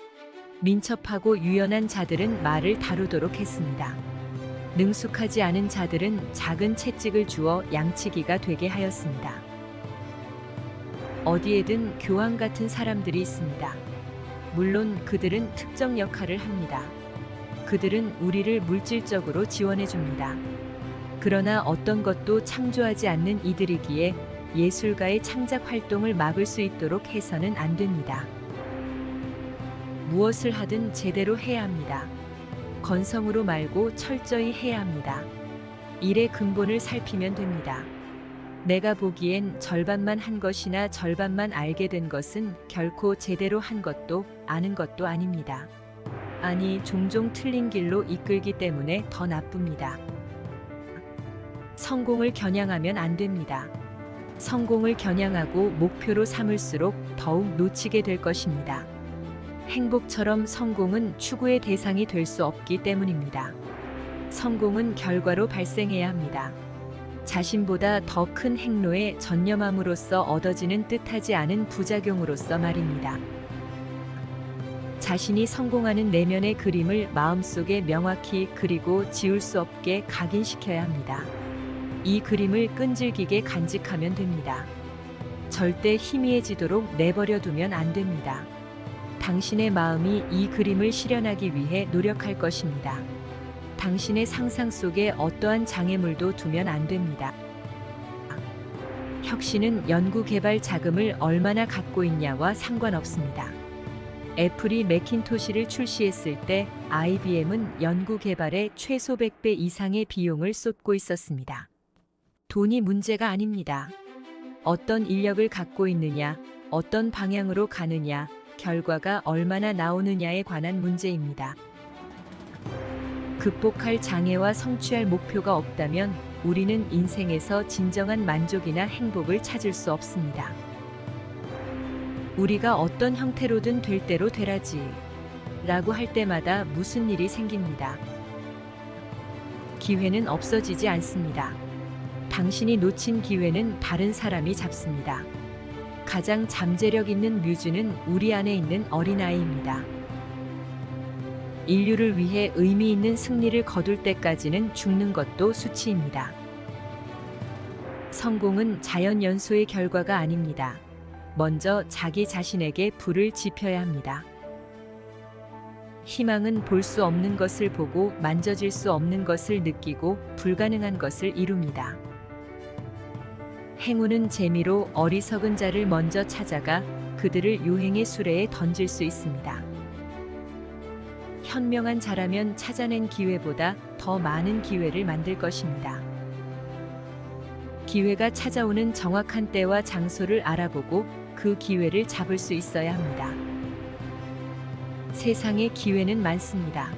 민첩하고 유연한 자들은 말을 다루도록 했습니다. 능숙하지 않은 자들은 작은 채찍을 주어 양치기가 되게 하였습니다. 어디에든 교황 같은 사람들이 있습니다. 물론 그들은 특정 역할을 합니다. 그들은 우리를 물질적으로 지원해 줍니다. 그러나 어떤 것도 창조하지 않는 이들이기에 예술가의 창작 활동을 막을 수 있도록 해서는 안 됩니다. 무엇을 하든 제대로 해야 합니다. 건성으로 말고 철저히 해야 합니다. 일의 근본을 살피면 됩니다. 내가 보기엔 절반만 한 것이나 절반만 알게 된 것은 결코 제대로 한 것도 아는 것도 아닙니다. 아니, 종종 틀린 길로 이끌기 때문에 더 나쁩니다. 성공을 겨냥하면 안 됩니다. 성공을 겨냥하고 목표로 삼을수록 더욱 놓치게 될 것입니다. 행복처럼 성공은 추구의 대상이 될 수 없기 때문입니다. 성공은 결과로 발생해야 합니다. 자신보다 더 큰 행로에 전념함으로써 얻어지는 뜻하지 않은 부작용으로서 말입니다. 자신이 성공하는 내면의 그림을 마음속에 명확히 그리고 지울 수 없게 각인시켜야 합니다. 이 그림을 끈질기게 간직하면 됩니다. 절대 희미해지도록 내버려 두면 안 됩니다. 당신의 마음이 이 그림을 실현하기 위해 노력할 것입니다. 당신의 상상 속에 어떠한 장애물도 두면 안 됩니다. 혁신은 연구개발 자금을 얼마나 갖고 있냐와 상관없습니다. 애플이 매킨토시를 출시했을 때 IBM은 연구개발에 최소 100배 이상의 비용을 쏟고 있었습니다. 돈이 문제가 아닙니다. 어떤 인력을 갖고 있느냐, 어떤 방향으로 가느냐, 결과가 얼마나 나오느냐에 관한 문제입니다. 극복할 장애와 성취할 목표가 없다면 우리는 인생에서 진정한 만족이나 행복을 찾을 수 없습니다. 우리가 어떤 형태로든 될 대로 되라지 라고 할 때마다 무슨 일이 생깁니다. 기회는 없어지지 않습니다. 당신이 놓친 기회는 다른 사람이 잡습니다. 가장 잠재력 있는 뮤즈는 우리 안에 있는 어린아이입니다. 인류를 위해 의미 있는 승리를 거둘 때까지는 죽는 것도 수치입니다. 성공은 자연 연소의 결과가 아닙니다. 먼저 자기 자신에게 불을 지펴야 합니다. 희망은 볼 수 없는 것을 보고 만져질 수 없는 것을 느끼고 불가능한 것을 이룹니다. 행운은 재미로 어리석은 자를 먼저 찾아가 그들을 유행의 수레에 던질 수 있습니다. 현명한 자라면 찾아낸 기회보다 더 많은 기회를 만들 것입니다. 기회가 찾아오는 정확한 때와 장소를 알아보고 그 기회를 잡을 수 있어야 합니다. 세상에 기회는 많습니다.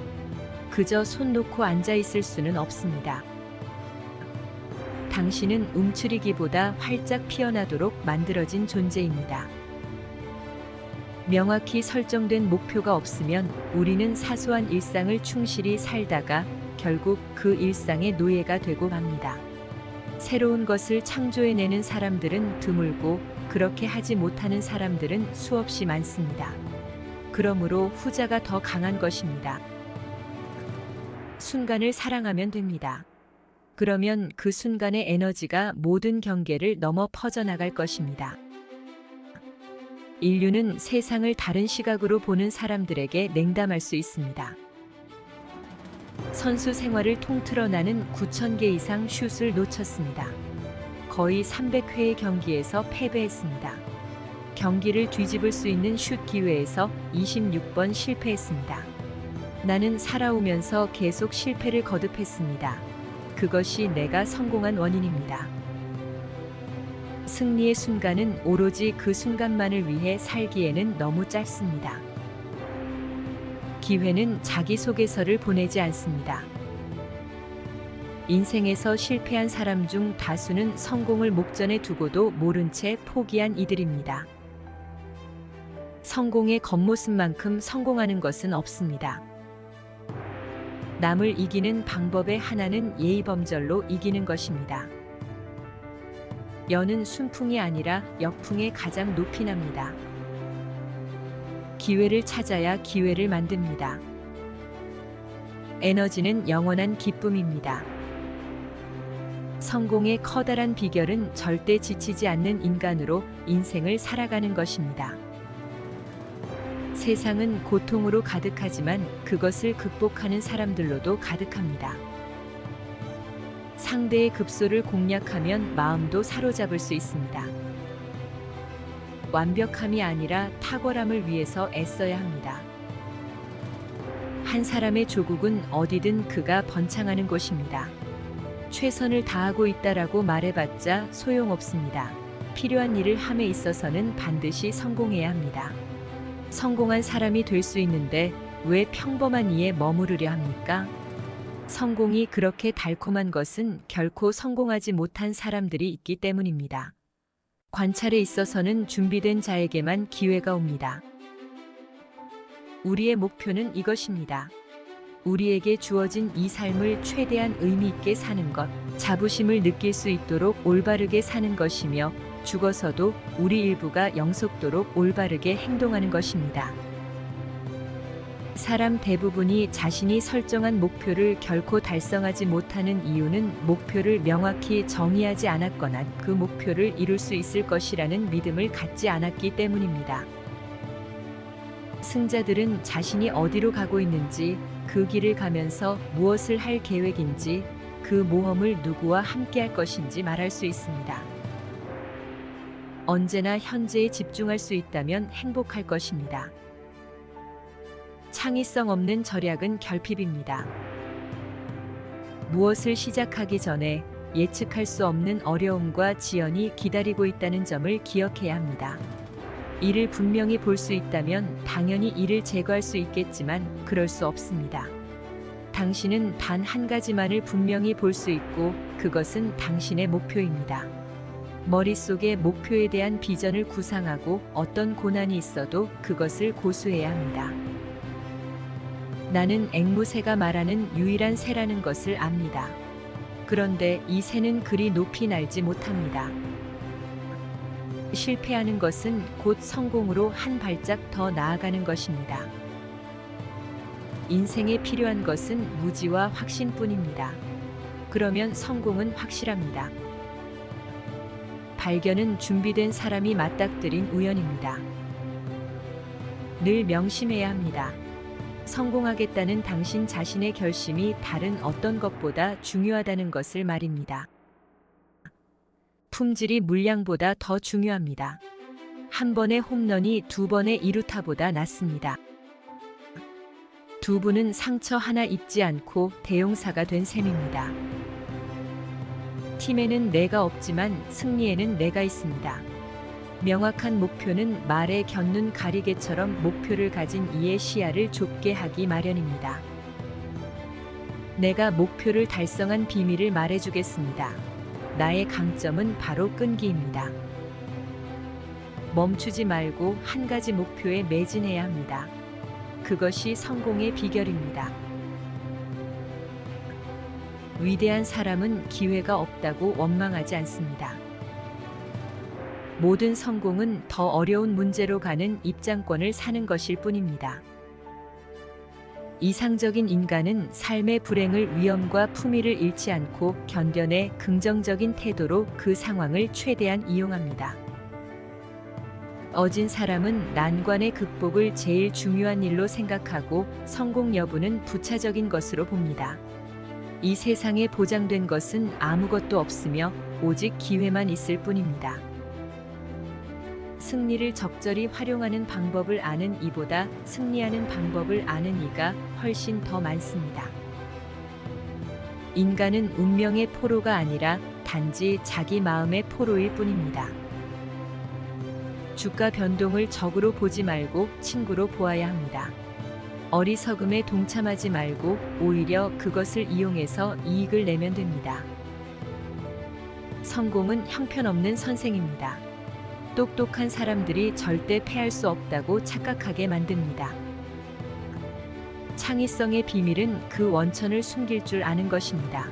그저 손 놓고 앉아 있을 수는 없습니다. 당신은 움츠리기보다 활짝 피어나도록 만들어진 존재입니다. 명확히 설정된 목표가 없으면 우리는 사소한 일상을 충실히 살다가 결국 그 일상의 노예가 되고 맙니다. 새로운 것을 창조해내는 사람들은 드물고 그렇게 하지 못하는 사람들은 수없이 많습니다. 그러므로 후자가 더 강한 것입니다. 순간을 사랑하면 됩니다. 그러면 그 순간의 에너지가 모든 경계를 넘어 퍼져나갈 것입니다. 인류는 세상을 다른 시각으로 보는 사람들에게 냉담할 수 있습니다. 선수 생활을 통틀어 나는 9,000개 이상 슛을 놓쳤습니다. 거의 300회의 경기에서 패배했습니다. 경기를 뒤집을 수 있는 슛 기회에서 26번 실패했습니다. 나는 살아오면서 계속 실패를 거듭했습니다. 그것이 내가 성공한 원인입니다. 승리의 순간은 오로지 그 순간만을 위해 살기에는 너무 짧습니다. 기회는 자기소개서를 보내지 않습니다. 인생에서 실패한 사람 중 다수는 성공을 목전에 두고도 모른 채 포기한 이들입니다. 성공의 겉모습만큼 성공하는 것은 없습니다. 남을 이기는 방법의 하나는 예의범절로 이기는 것입니다. 연은 순풍이 아니라 역풍에 가장 높이 납니다. 기회를 찾아야 기회를 만듭니다. 에너지는 영원한 기쁨입니다. 성공의 커다란 비결은 절대 지치지 않는 인간으로 인생을 살아가는 것입니다. 세상은 고통으로 가득하지만 그것을 극복하는 사람들로도 가득합니다. 상대의 급소를 공략하면 마음도 사로잡을 수 있습니다. 완벽함이 아니라 탁월함을 위해서 애써야 합니다. 한 사람의 조국은 어디든 그가 번창하는 곳입니다. 최선을 다하고 있다라고 말해봤자 소용없습니다. 필요한 일을 함에 있어서는 반드시 성공해야 합니다. 성공한 사람이 될 수 있는데 왜 평범한 이에 머무르려 합니까? 성공이 그렇게 달콤한 것은 결코 성공하지 못한 사람들이 있기 때문입니다. 관찰에 있어서는 준비된 자에게만 기회가 옵니다. 우리의 목표는 이것입니다. 우리에게 주어진 이 삶을 최대한 의미 있게 사는 것, 자부심을 느낄 수 있도록 올바르게 사는 것이며 죽어서도 우리 일부가 영속도록 올바르게 행동하는 것입니다. 사람 대부분이 자신이 설정한 목표를 결코 달성하지 못하는 이유는 목표를 명확히 정의하지 않았거나 그 목표를 이룰 수 있을 것이라는 믿음을 갖지 않았기 때문입니다. 승자들은 자신이 어디로 가고 있는지, 그 길을 가면서 무엇을 할 계획인지, 그 모험을 누구와 함께 할 것인지 말할 수 있습니다. 언제나 현재에 집중할 수 있다면 행복할 것입니다. 창의성 없는 절약은 결핍입니다. 무엇을 시작하기 전에 예측할 수 없는 어려움과 지연이 기다리고 있다는 점을 기억해야 합니다. 이를 분명히 볼 수 있다면 당연히 이를 제거할 수 있겠지만 그럴 수 없습니다. 당신은 단 한 가지만을 분명히 볼 수 있고 그것은 당신의 목표입니다. 머릿속에 목표에 대한 비전을 구상하고 어떤 고난이 있어도 그것을 고수해야 합니다. 나는 앵무새가 말하는 유일한 새라는 것을 압니다. 그런데 이 새는 그리 높이 날지 못합니다. 실패하는 것은 곧 성공으로 한 발짝 더 나아가는 것입니다. 인생에 필요한 것은 무지와 확신뿐입니다. 그러면 성공은 확실합니다. 발견은 준비된 사람이 맞닥뜨린 우연입니다. 늘 명심해야 합니다. 성공하겠다는 당신 자신의 결심이 다른 어떤 것보다 중요하다는 것을 말입니다. 품질이 물량보다 더 중요합니다. 한 번의 홈런이 두 번의 이루타보다 낫습니다. 두부는 상처 하나 입지 않고 대용사가 된 셈입니다. 팀에는 내가 없지만 승리에는 내가 있습니다. 명확한 목표는 말에 곁눈 가리개처럼 목표를 가진 이의 시야를 좁게 하기 마련입니다. 내가 목표를 달성한 비밀을 말해주겠습니다. 나의 강점은 바로 끈기입니다. 멈추지 말고 한 가지 목표에 매진해야 합니다. 그것이 성공의 비결입니다. 위대한 사람은 기회가 없다고 원망하지 않습니다. 모든 성공은 더 어려운 문제로 가는 입장권을 사는 것일 뿐입니다. 이상적인 인간은 삶의 불행을 위험과 품위를 잃지 않고 견뎌내 긍정적인 태도로 그 상황을 최대한 이용합니다. 어진 사람은 난관의 극복을 제일 중요한 일로 생각하고 성공 여부는 부차적인 것으로 봅니다. 이 세상에 보장된 것은 아무것도 없으며 오직 기회만 있을 뿐입니다. 승리를 적절히 활용하는 방법을 아는 이보다 승리하는 방법을 아는 이가 훨씬 더 많습니다. 인간은 운명의 포로가 아니라 단지 자기 마음의 포로일 뿐입니다. 주가 변동을 적으로 보지 말고 친구로 보아야 합니다. 어리석음에 동참하지 말고 오히려 그것을 이용해서 이익을 내면 됩니다. 성공은 형편없는 선생입니다. 똑똑한 사람들이 절대 패할 수 없다고 착각하게 만듭니다. 창의성의 비밀은 그 원천을 숨길 줄 아는 것입니다.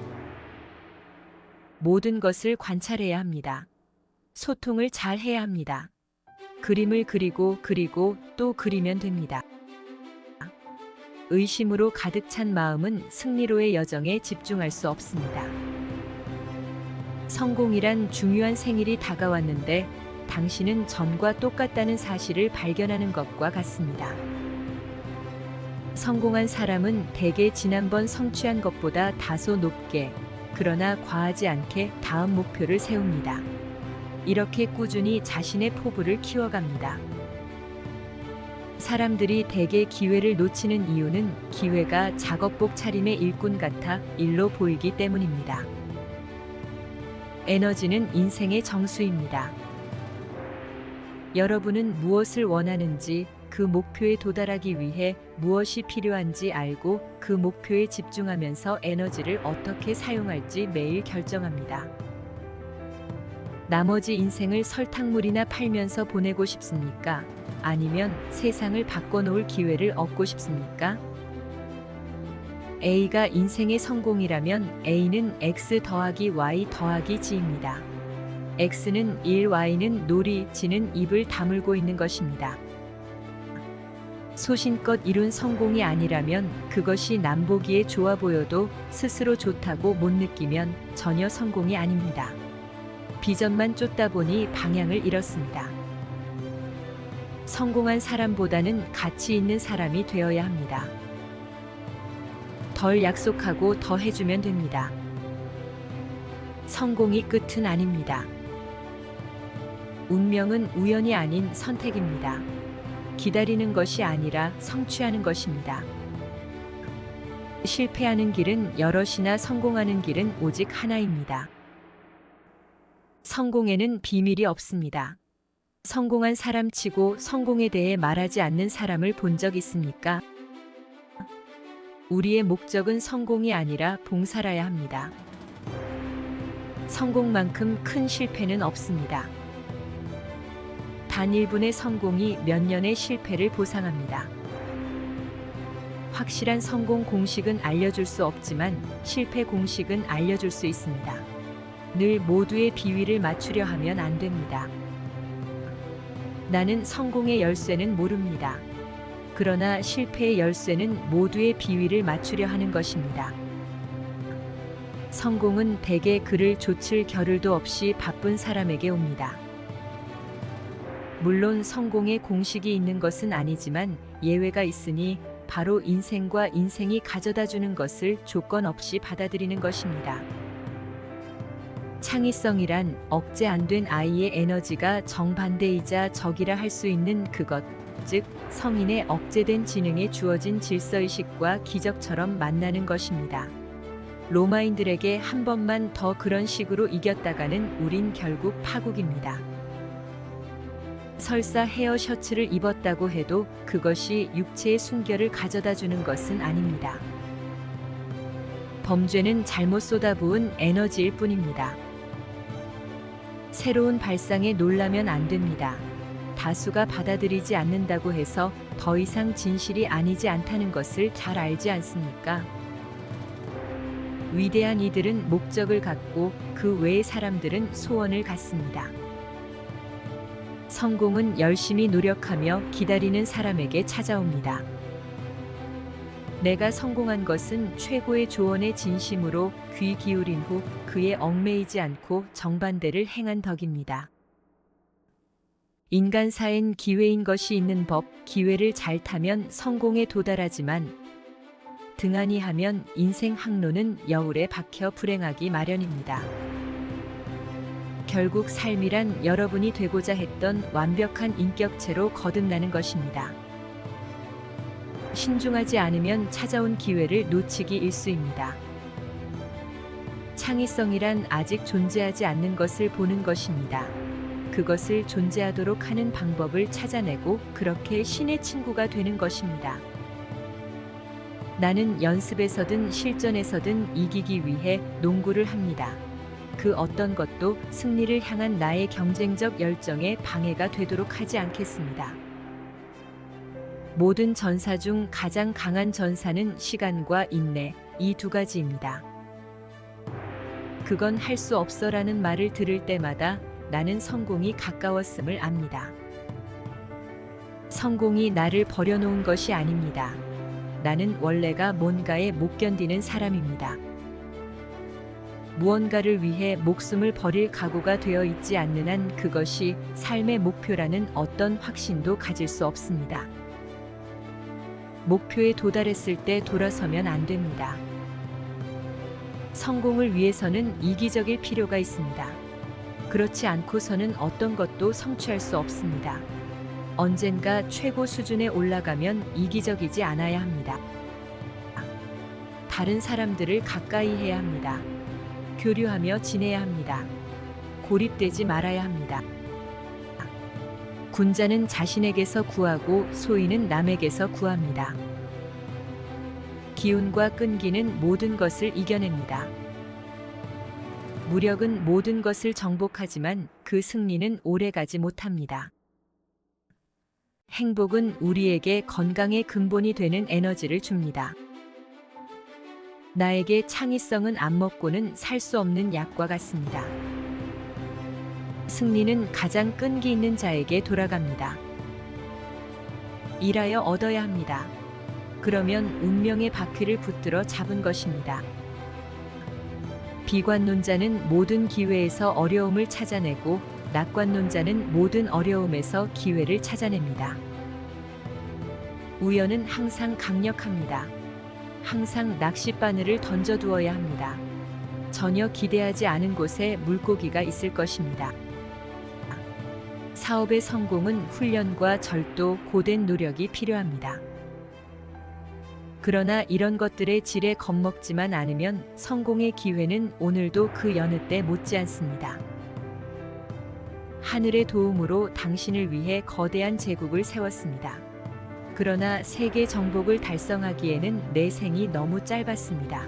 모든 것을 관찰해야 합니다. 소통을 잘 해야 합니다. 그림을 그리고 또 그리면 됩니다. 의심으로 가득 찬 마음은 승리로의 여정에 집중할 수 없습니다. 성공이란 중요한 생일이 다가왔는데 당신은 전과 똑같다는 사실을 발견하는 것과 같습니다. 성공한 사람은 대개 지난번 성취한 것보다 다소 높게, 그러나 과하지 않게 다음 목표를 세웁니다. 이렇게 꾸준히 자신의 포부를 키워갑니다. 사람들이 대개 기회를 놓치는 이유는 기회가 작업복 차림의 일꾼 같아 일로 보이기 때문입니다. 에너지는 인생의 정수입니다. 여러분은 무엇을 원하는지, 그 목표에 도달하기 위해 무엇이 필요한지 알고 그 목표에 집중하면서 에너지를 어떻게 사용할지 매일 결정합니다. 나머지 인생을 설탕물이나 팔면서 보내고 싶습니까? 아니면 세상을 바꿔놓을 기회를 얻고 싶습니까? A가 인생의 성공이라면 A는 X 더하기 Y 더하기 G입니다. X는 일, Y는 놀이, G는 입을 다물고 있는 것입니다. 소신껏 이룬 성공이 아니라면, 그것이 남보기에 좋아 보여도 스스로 좋다고 못 느끼면 전혀 성공이 아닙니다. 비전만 쫓다 보니 방향을 잃었습니다. 성공한 사람보다는 가치 있는 사람이 되어야 합니다. 덜 약속하고 더 해주면 됩니다. 성공이 끝은 아닙니다. 운명은 우연이 아닌 선택입니다. 기다리는 것이 아니라 성취하는 것입니다. 실패하는 길은 여럿이나 성공하는 길은 오직 하나입니다. 성공에는 비밀이 없습니다. 성공한 사람치고 성공에 대해 말하지 않는 사람을 본 적 있습니까? 우리의 목적은 성공이 아니라 봉사라야 합니다. 성공만큼 큰 실패는 없습니다. 단 1분의 성공이 몇 년의 실패를 보상합니다. 확실한 성공 공식은 알려줄 수 없지만 실패 공식은 알려줄 수 있습니다. 늘 모두의 비위를 맞추려 하면 안 됩니다. 나는 성공의 열쇠는 모릅니다. 그러나 실패의 열쇠는 모두의 비위를 맞추려 하는 것입니다. 성공은 대개 그를 좇을 겨를도 없이 바쁜 사람에게 옵니다. 물론 성공의 공식이 있는 것은 아니지만 예외가 있으니 바로 인생과 인생이 가져다 주는 것을 조건 없이 받아들이는 것입니다. 창의성이란 억제 안 된 아이의 에너지가 정반대이자 적이라 할 수 있는 그것, 즉 성인의 억제된 지능에 주어진 질서의식과 기적처럼 만나는 것입니다. 로마인들에게 한 번만 더 그런 식으로 이겼다가는 우린 결국 파국입니다. 설사 헤어 셔츠를 입었다고 해도 그것이 육체의 순결을 가져다 주는 것은 아닙니다. 범죄는 잘못 쏟아부은 에너지일 뿐입니다. 새로운 발상에 놀라면 안 됩니다. 다수가 받아들이지 않는다고 해서 더 이상 진실이 아니지 않다는 것을 잘 알지 않습니까? 위대한 이들은 목적을 갖고 그 외의 사람들은 소원을 갖습니다. 성공은 열심히 노력하며 기다리는 사람에게 찾아옵니다. 내가 성공한 것은 최고의 조언에 진심으로 귀 기울인 후 그에 얽매이지 않고 정반대를 행한 덕입니다. 인간사엔 기회인 것이 있는 법, 기회를 잘 타면 성공에 도달하지만 등한히 하면 인생 항로는 여울에 박혀 불행하기 마련입니다. 결국 삶이란 여러분이 되고자 했던 완벽한 인격체로 거듭나는 것입니다. 신중하지 않으면 찾아온 기회를 놓치기 일쑤입니다. 창의성이란 아직 존재하지 않는 것을 보는 것입니다. 그것을 존재하도록 하는 방법을 찾아내고 그렇게 신의 친구가 되는 것입니다. 나는 연습에서든 실전에서든 이기기 위해 농구를 합니다. 그 어떤 것도 승리를 향한 나의 경쟁적 열정에 방해가 되도록 하지 않겠습니다. 모든 전사 중 가장 강한 전사는 시간과 인내, 이 두 가지입니다. 그건 할 수 없어라는 말을 들을 때마다 나는 성공이 가까웠음을 압니다. 성공이 나를 버려놓은 것이 아닙니다. 나는 원래가 뭔가에 못 견디는 사람입니다. 무언가를 위해 목숨을 버릴 각오가 되어 있지 않는 한 그것이 삶의 목표라는 어떤 확신도 가질 수 없습니다. 목표에 도달했을 때 돌아서면 안 됩니다. 성공을 위해서는 이기적일 필요가 있습니다. 그렇지 않고서는 어떤 것도 성취할 수 없습니다. 언젠가 최고 수준에 올라가면 이기적이지 않아야 합니다. 다른 사람들을 가까이 해야 합니다. 교류하며 지내야 합니다. 고립되지 말아야 합니다. 군자는 자신에게서 구하고 소인은 남에게서 구합니다. 기운과 끈기는 모든 것을 이겨냅니다. 무력은 모든 것을 정복하지만 그 승리는 오래가지 못합니다. 행복은 우리에게 건강의 근본이 되는 에너지를 줍니다. 나에게 창의성은 안 먹고는 살 수 없는 약과 같습니다. 승리는 가장 끈기 있는 자에게 돌아갑니다. 일하여 얻어야 합니다. 그러면 운명의 바퀴를 붙들어 잡은 것입니다. 비관론자는 모든 기회에서 어려움을 찾아내고 낙관론자는 모든 어려움에서 기회를 찾아냅니다. 우연은 항상 강력합니다. 항상 낚싯바늘을 던져두어야 합니다. 전혀 기대하지 않은 곳에 물고기가 있을 것입니다. 사업의 성공은 훈련과 절도, 고된 노력이 필요합니다. 그러나 이런 것들의 질에 겁먹지만 않으면 성공의 기회는 오늘도 그 여느 때 못지않습니다. 하늘의 도움으로 당신을 위해 거대한 제국을 세웠습니다. 그러나 세계 정복을 달성하기에는 내 생이 너무 짧았습니다.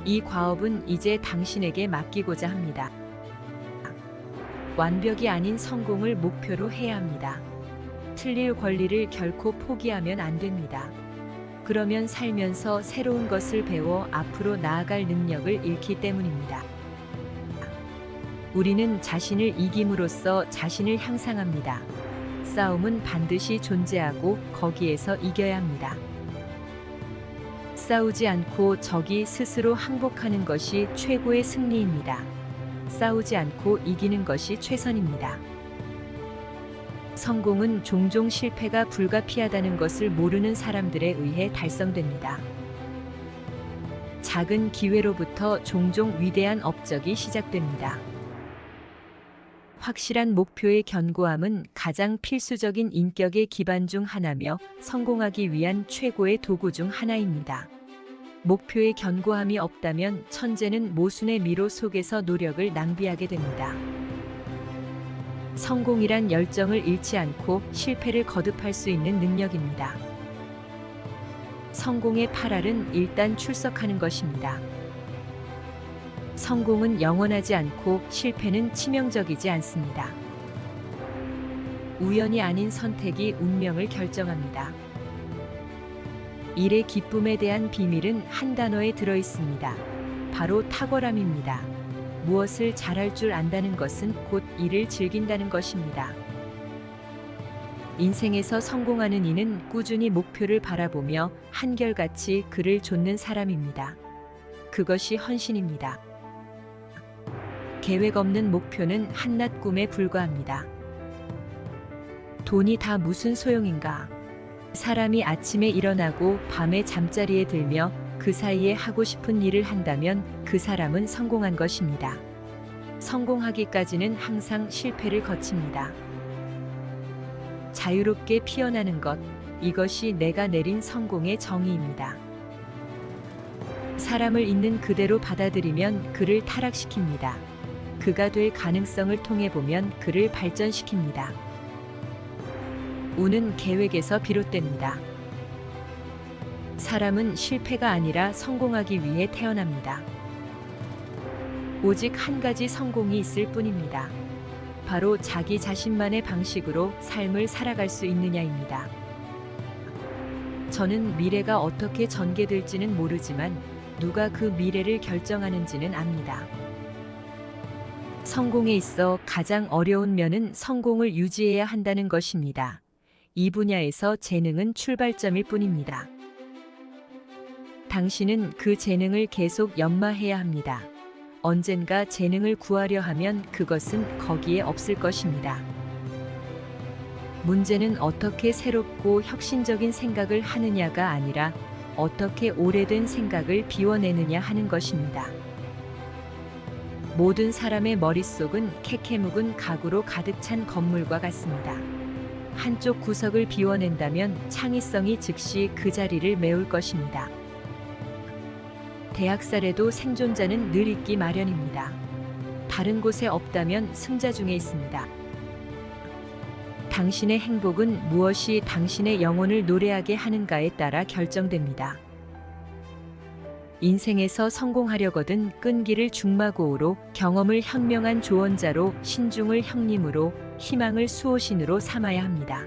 이 과업은 이제 당신에게 맡기고자 합니다. 완벽이 아닌 성공을 목표로 해야 합니다. 틀릴 권리를 결코 포기하면 안 됩니다. 그러면 살면서 새로운 것을 배워 앞으로 나아갈 능력을 잃기 때문입니다. 우리는 자신을 이김으로써 자신을 향상합니다. 싸움은 반드시 존재하고 거기에서 이겨야 합니다. 싸우지 않고 적이 스스로 항복하는 것이 최고의 승리입니다. 싸우지 않고 이기는 것이 최선입니다. 성공은 종종 실패가 불가피하다는 것을 모르는 사람들에 의해 달성됩니다. 작은 기회로부터 종종 위대한 업적이 시작됩니다. 확실한 목표의 견고함은 가장 필수적인 인격의 기반 중 하나며 성공하기 위한 최고의 도구 중 하나입니다. 목표의 견고함이 없다면 천재는 모순의 미로 속에서 노력을 낭비하게 됩니다. 성공이란 열정을 잃지 않고 실패를 거듭할 수 있는 능력입니다. 성공의 8R은 일단 출석하는 것입니다. 성공은 영원하지 않고 실패는 치명적이지 않습니다. 우연이 아닌 선택이 운명을 결정합니다. 일의 기쁨에 대한 비밀은 한 단어에 들어 있습니다. 바로 탁월함입니다. 무엇을 잘할 줄 안다는 것은 곧 일을 즐긴다는 것입니다. 인생에서 성공하는 이는 꾸준히 목표를 바라보며 한결같이 그를 좇는 사람입니다. 그것이 헌신입니다. 계획 없는 목표는 한낱 꿈에 불과합니다. 돈이 다 무슨 소용인가? 사람이 아침에 일어나고 밤에 잠자리에 들며 그 사이에 하고 싶은 일을 한다면 그 사람은 성공한 것입니다. 성공하기까지는 항상 실패를 거칩니다. 자유롭게 피어나는 것, 이것이 내가 내린 성공의 정의입니다. 사람을 있는 그대로 받아들이면 그를 타락시킵니다. 그가 될 가능성을 통해 보면 그를 발전시킵니다. 운은 계획에서 비롯됩니다. 사람은 실패가 아니라 성공하기 위해 태어납니다. 오직 한 가지 성공이 있을 뿐입니다. 바로 자기 자신만의 방식으로 삶을 살아갈 수 있느냐입니다. 저는 미래가 어떻게 전개될지는 모르지만 누가 그 미래를 결정하는지는 압니다. 성공에 있어 가장 어려운 면은 성공을 유지해야 한다는 것입니다. 이 분야에서 재능은 출발점일 뿐입니다. 당신은 그 재능을 계속 연마해야 합니다. 언젠가 재능을 구하려 하면 그것은 거기에 없을 것입니다. 문제는 어떻게 새롭고 혁신적인 생각을 하느냐가 아니라 어떻게 오래된 생각을 비워내느냐 하는 것입니다. 모든 사람의 머릿속은 캐캐묵은 가구로 가득 찬 건물과 같습니다. 한쪽 구석을 비워낸다면 창의성이 즉시 그 자리를 메울 것입니다. 대학살에도 생존자는 늘 있기 마련입니다. 다른 곳에 없다면 승자 중에 있습니다. 당신의 행복은 무엇이 당신의 영혼을 노래하게 하는가에 따라 결정됩니다. 인생에서 성공하려거든 끈기를 중마고우로, 경험을 현명한 조언자로, 신중을 형님으로, 희망을 수호신으로 삼아야 합니다.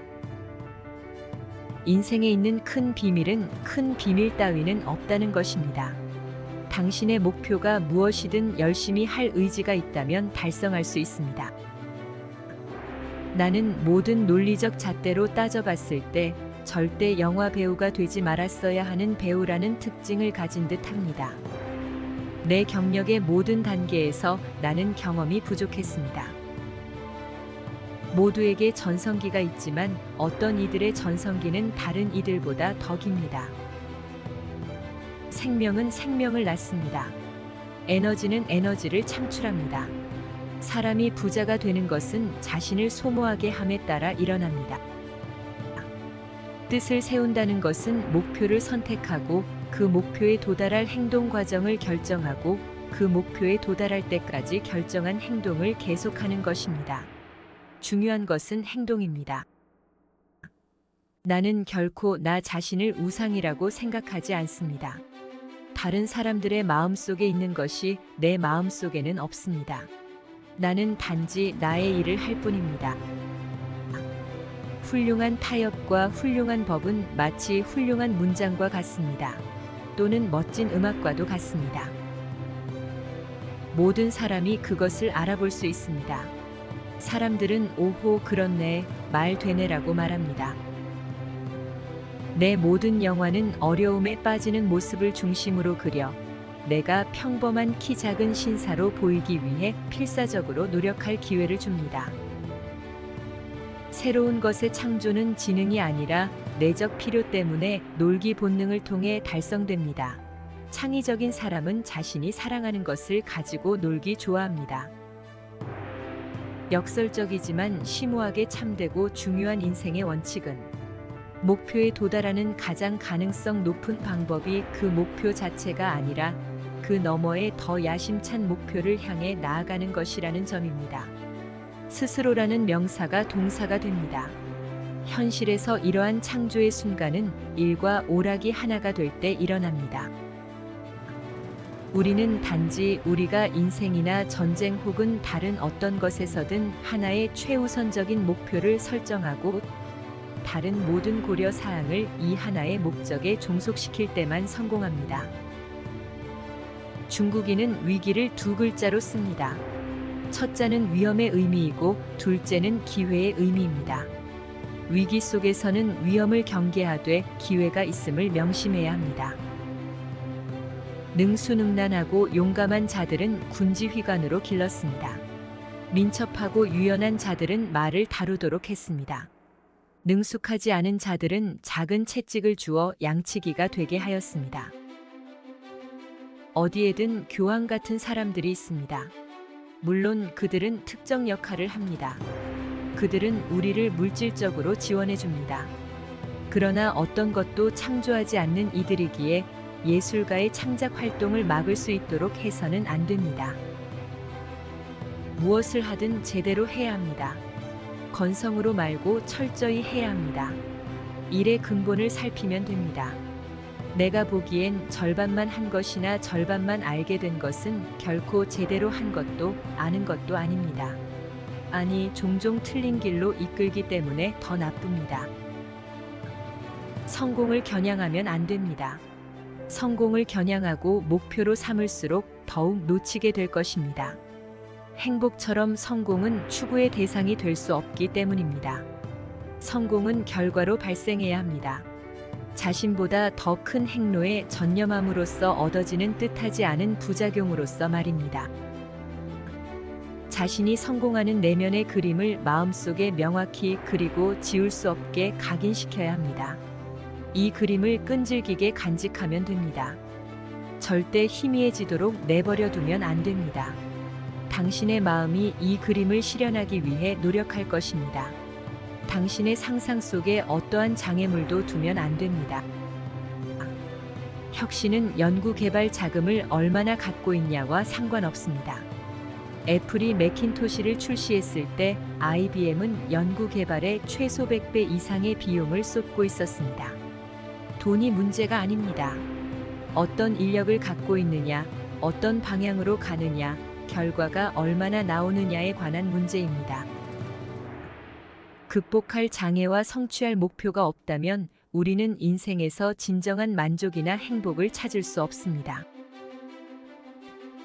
인생에 있는 큰 비밀은 큰 비밀 따위는 없다는 것입니다. 당신의 목표가 무엇이든 열심히 할 의지가 있다면 달성할 수 있습니다. 나는 모든 논리적 잣대로 따져봤을 때 절대 영화 배우가 되지 말았어야 하는 배우라는 특징을 가진 듯합니다. 내 경력의 모든 단계에서 나는 경험이 부족했습니다. 모두에게 전성기가 있지만 어떤 이들의 전성기는 다른 이들보다 더 깁니다. 생명은 생명을 낳습니다. 에너지는 에너지를 창출합니다. 사람이 부자가 되는 것은 자신을 소모하게 함에 따라 일어납니다. 뜻을 세운다는 것은 목표를 선택하고 그 목표에 도달할 행동 과정을 결정하고 그 목표에 도달할 때까지 결정한 행동을 계속하는 것입니다. 중요한 것은 행동입니다. 나는 결코 나 자신을 우상이라고 생각하지 않습니다. 다른 사람들의 마음속에 있는 것이 내 마음속에는 없습니다. 나는 단지 나의 일을 할 뿐입니다. 훌륭한 타협과 훌륭한 법은 마치 훌륭한 문장과 같습니다. 또는 멋진 음악과도 같습니다. 모든 사람이 그것을 알아볼 수 있습니다. 사람들은 오호 그렇네, 말 되네라고 말합니다. 내 모든 영화는 어려움에 빠지는 모습을 중심으로 그려 내가 평범한 키 작은 신사로 보이기 위해 필사적으로 노력할 기회를 줍니다. 새로운 것의 창조는 지능이 아니라 내적 필요 때문에 놀기 본능을 통해 달성됩니다. 창의적인 사람은 자신이 사랑하는 것을 가지고 놀기 좋아합니다. 역설적이지만 심오하게 참되고 중요한 인생의 원칙은 목표에 도달하는 가장 가능성 높은 방법이 그 목표 자체가 아니라 그 너머의 더 야심찬 목표를 향해 나아가는 것이라는 점입니다. 스스로라는 명사가 동사가 됩니다. 현실에서 이러한 창조의 순간은 일과 오락이 하나가 될 때 일어납니다. 우리는 단지 우리가 인생이나 전쟁 혹은 다른 어떤 것에서든 하나의 최우선적인 목표를 설정하고 다른 모든 고려 사항을 이 하나의 목적에 종속시킬 때만 성공합니다. 중국인은 위기를 두 글자로 씁니다. 첫자는 위험의 의미이고 둘째는 기회의 의미입니다. 위기 속에서는 위험을 경계하되 기회가 있음을 명심해야 합니다. 능수능란하고 용감한 자들은 군지휘관으로 길렀습니다. 민첩하고 유연한 자들은 말을 다루도록 했습니다. 능숙하지 않은 자들은 작은 채찍을 주어 양치기가 되게 하였습니다. 어디에든 교황 같은 사람들이 있습니다. 물론 그들은 특정 역할을 합니다. 그들은 우리를 물질적으로 지원해 줍니다. 그러나 어떤 것도 창조하지 않는 이들이기에 예술가의 창작 활동을 막을 수 있도록 해서는 안 됩니다. 무엇을 하든 제대로 해야 합니다. 건성으로 말고 철저히 해야 합니다. 일의 근본을 살피면 됩니다. 내가 보기엔 절반만 한 것이나 절반만 알게 된 것은 결코 제대로 한 것도 아는 것도 아닙니다. 아니, 종종 틀린 길로 이끌기 때문에 더 나쁩니다. 성공을 겨냥하면 안 됩니다. 성공을 겨냥하고 목표로 삼을수록 더욱 놓치게 될 것입니다. 행복처럼 성공은 추구의 대상이 될 수 없기 때문입니다. 성공은 결과로 발생해야 합니다. 자신보다 더 큰 행로에 전념함으로써 얻어지는 뜻하지 않은 부작용으로서 말입니다. 자신이 성공하는 내면의 그림을 마음속에 명확히 그리고 지울 수 없게 각인시켜야 합니다. 이 그림을 끈질기게 간직하면 됩니다. 절대 희미해지도록 내버려 두면 안 됩니다. 당신의 마음이 이 그림을 실현하기 위해 노력할 것입니다. 당신의 상상 속에 어떠한 장애물도 두면 안 됩니다. 혁신은 연구개발 자금을 얼마나 갖고 있냐와 상관없습니다. 애플이 매킨토시를 출시했을 때 IBM은 연구개발에 최소 100배 이상의 비용을 쏟고 있었습니다. 돈이 문제가 아닙니다. 어떤 인력을 갖고 있느냐, 어떤 방향으로 가느냐, 결과가 얼마나 나오느냐에 관한 문제입니다. 극복할 장애와 성취할 목표가 없다면 우리는 인생에서 진정한 만족이나 행복을 찾을 수 없습니다.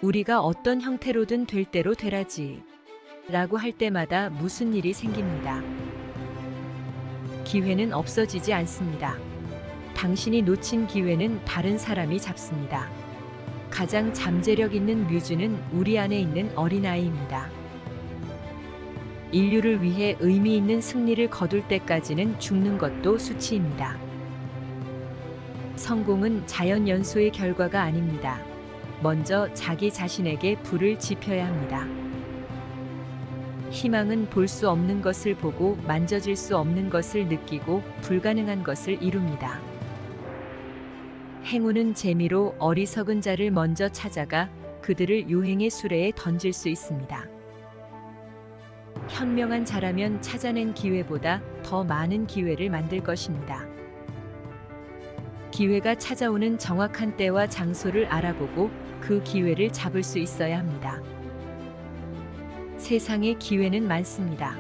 우리가 어떤 형태로든 될 대로 되라지 라고 할 때마다 무슨 일이 생깁니다. 기회는 없어지지 않습니다. 당신이 놓친 기회는 다른 사람이 잡습니다. 가장 잠재력 있는 뮤즈는 우리 안에 있는 어린아이입니다. 인류를 위해 의미 있는 승리를 거둘 때까지는 죽는 것도 수치입니다. 성공은 자연 연소의 결과가 아닙니다. 먼저 자기 자신에게 불을 지펴야 합니다. 희망은 볼 수 없는 것을 보고 만져질 수 없는 것을 느끼고 불가능한 것을 이룹니다. 행운은 재미로 어리석은 자를 먼저 찾아가 그들을 유행의 수레에 던질 수 있습니다. 현명한 자라면 찾아낸 기회보다 더 많은 기회를 만들 것입니다. 기회가 찾아오는 정확한 때와 장소를 알아보고 그 기회를 잡을 수 있어야 합니다. 세상에 기회는 많습니다.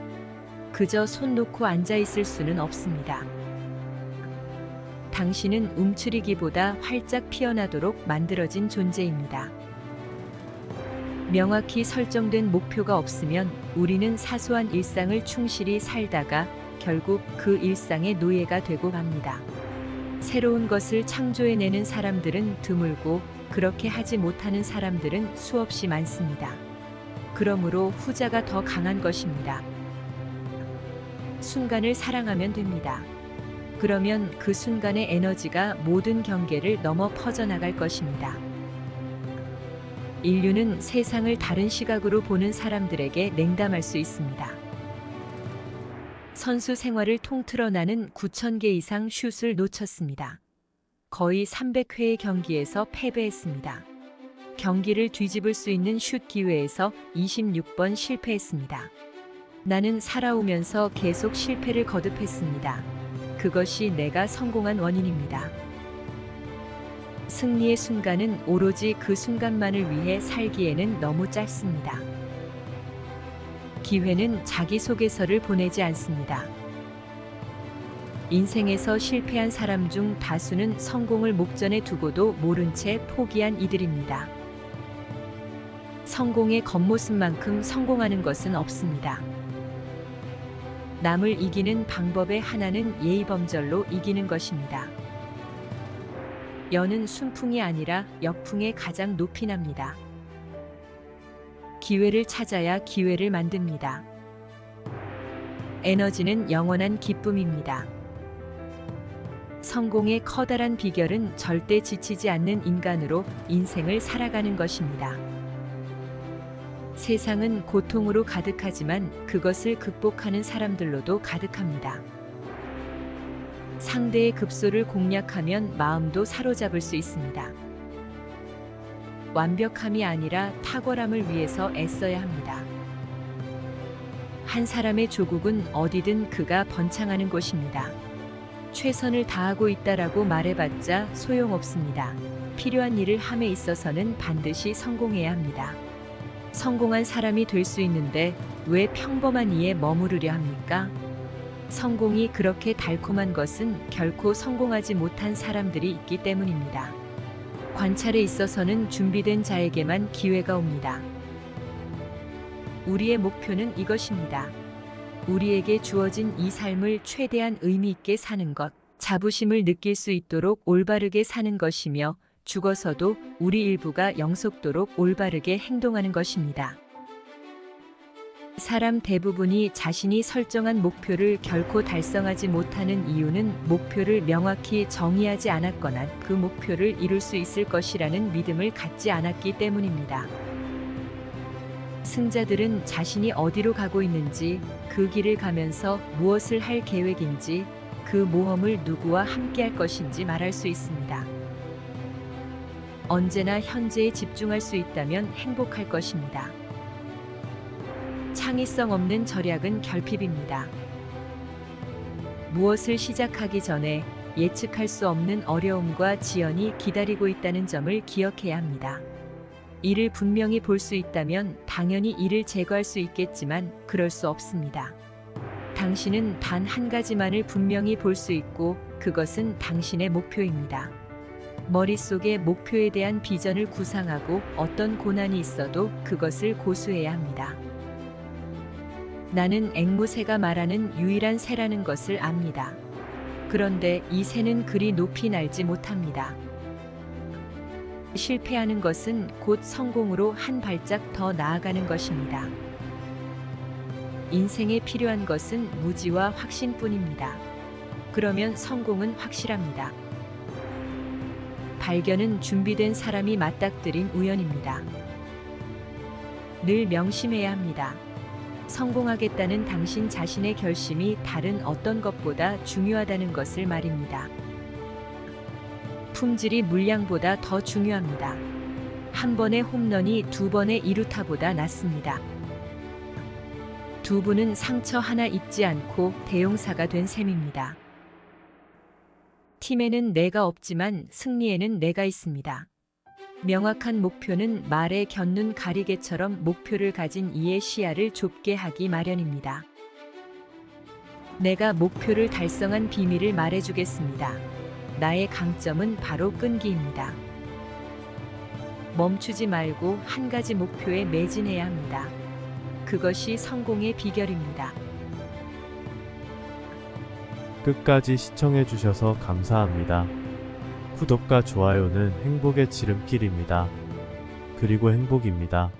그저 손 놓고 앉아 있을 수는 없습니다. 당신은 움츠리기보다 활짝 피어나도록 만들어진 존재입니다. 명확히 설정된 목표가 없으면 우리는 사소한 일상을 충실히 살다가 결국 그 일상의 노예가 되고 맙니다. 새로운 것을 창조해내는 사람들은 드물고 그렇게 하지 못하는 사람들은 수없이 많습니다. 그러므로 후자가 더 강한 것입니다. 순간을 사랑하면 됩니다. 그러면 그 순간의 에너지가 모든 경계를 넘어 퍼져나갈 것입니다. 인류는 세상을 다른 시각으로 보는 사람들에게 냉담할 수 있습니다. 선수 생활을 통틀어 나는 9,000개 이상 슛을 놓쳤습니다. 거의 300회의 경기에서 패배했습니다. 경기를 뒤집을 수 있는 슛 기회에서 26번 실패했습니다. 나는 살아오면서 계속 실패를 거듭했습니다. 그것이 내가 성공한 원인입니다. 승리의 순간은 오로지 그 순간만을 위해 살기에는 너무 짧습니다. 기회는 자기소개서를 보내지 않습니다. 인생에서 실패한 사람 중 다수는 성공을 목전에 두고도 모른 채 포기한 이들입니다. 성공의 겉모습만큼 성공하는 것은 없습니다. 남을 이기는 방법의 하나는 예의범절로 이기는 것입니다. 연은 순풍이 아니라 역풍에 가장 높이 납니다. 기회를 찾아야 기회를 만듭니다. 에너지는 영원한 기쁨입니다. 성공의 커다란 비결은 절대 지치지 않는 인간으로 인생을 살아가는 것입니다. 세상은 고통으로 가득하지만 그것을 극복하는 사람들로도 가득합니다. 상대의 급소를 공략하면 마음도 사로잡을 수 있습니다. 완벽함이 아니라 탁월함을 위해서 애써야 합니다. 한 사람의 조국은 어디든 그가 번창하는 곳입니다. 최선을 다하고 있다라고 말해봤자 소용없습니다. 필요한 일을 함에 있어서는 반드시 성공해야 합니다. 성공한 사람이 될 수 있는데 왜 평범한 이에 머무르려 합니까? 성공이 그렇게 달콤한 것은 결코 성공하지 못한 사람들이 있기 때문입니다. 관찰에 있어서는 준비된 자에게만 기회가 옵니다. 우리의 목표는 이것입니다. 우리에게 주어진 이 삶을 최대한 의미 있게 사는 것, 자부심을 느낄 수 있도록 올바르게 사는 것이며 죽어서도 우리 일부가 영속도록 올바르게 행동하는 것입니다. 사람 대부분이 자신이 설정한 목표를 결코 달성하지 못하는 이유는 목표를 명확히 정의하지 않았거나 그 목표를 이룰 수 있을 것이라는 믿음을 갖지 않았기 때문입니다. 승자들은 자신이 어디로 가고 있는지, 그 길을 가면서 무엇을 할 계획인지, 그 모험을 누구와 함께 할 것인지 말할 수 있습니다. 언제나 현재에 집중할 수 있다면 행복할 것입니다. 창의성 없는 절약은 결핍입니다. 무엇을 시작하기 전에 예측할 수 없는 어려움과 지연이 기다리고 있다는 점을 기억해야 합니다. 이를 분명히 볼 수 있다면 당연히 이를 제거할 수 있겠지만 그럴 수 없습니다. 당신은 단 한 가지만을 분명히 볼 수 있고 그것은 당신의 목표입니다. 머릿속에 목표에 대한 비전을 구상하고 어떤 고난이 있어도 그것을 고수해야 합니다. 나는 앵무새가 말하는 유일한 새라는 것을 압니다. 그런데 이 새는 그리 높이 날지 못합니다. 실패하는 것은 곧 성공으로 한 발짝 더 나아가는 것입니다. 인생에 필요한 것은 무지와 확신뿐입니다. 그러면 성공은 확실합니다. 발견은 준비된 사람이 맞닥뜨린 우연입니다. 늘 명심해야 합니다. 성공하겠다는 당신 자신의 결심이 다른 어떤 것보다 중요하다는 것을 말입니다. 품질이 물량보다 더 중요합니다. 한 번의 홈런이 두 번의 이루타보다 낫습니다. 두부는 상처 하나 입지 않고 대용사가 된 셈입니다. 팀에는 내가 없지만 승리에는 내가 있습니다. 명확한 목표는 말에 곁눈 가리개처럼 목표를 가진 이의 시야를 좁게 하기 마련입니다. 내가 목표를 달성한 비밀을 말해주겠습니다. 나의 강점은 바로 끈기입니다. 멈추지 말고 한 가지 목표에 매진해야 합니다. 그것이 성공의 비결입니다. 끝까지 시청해 주셔서 감사합니다. 구독과 좋아요는 행복의 지름길입니다. 그리고 행복입니다.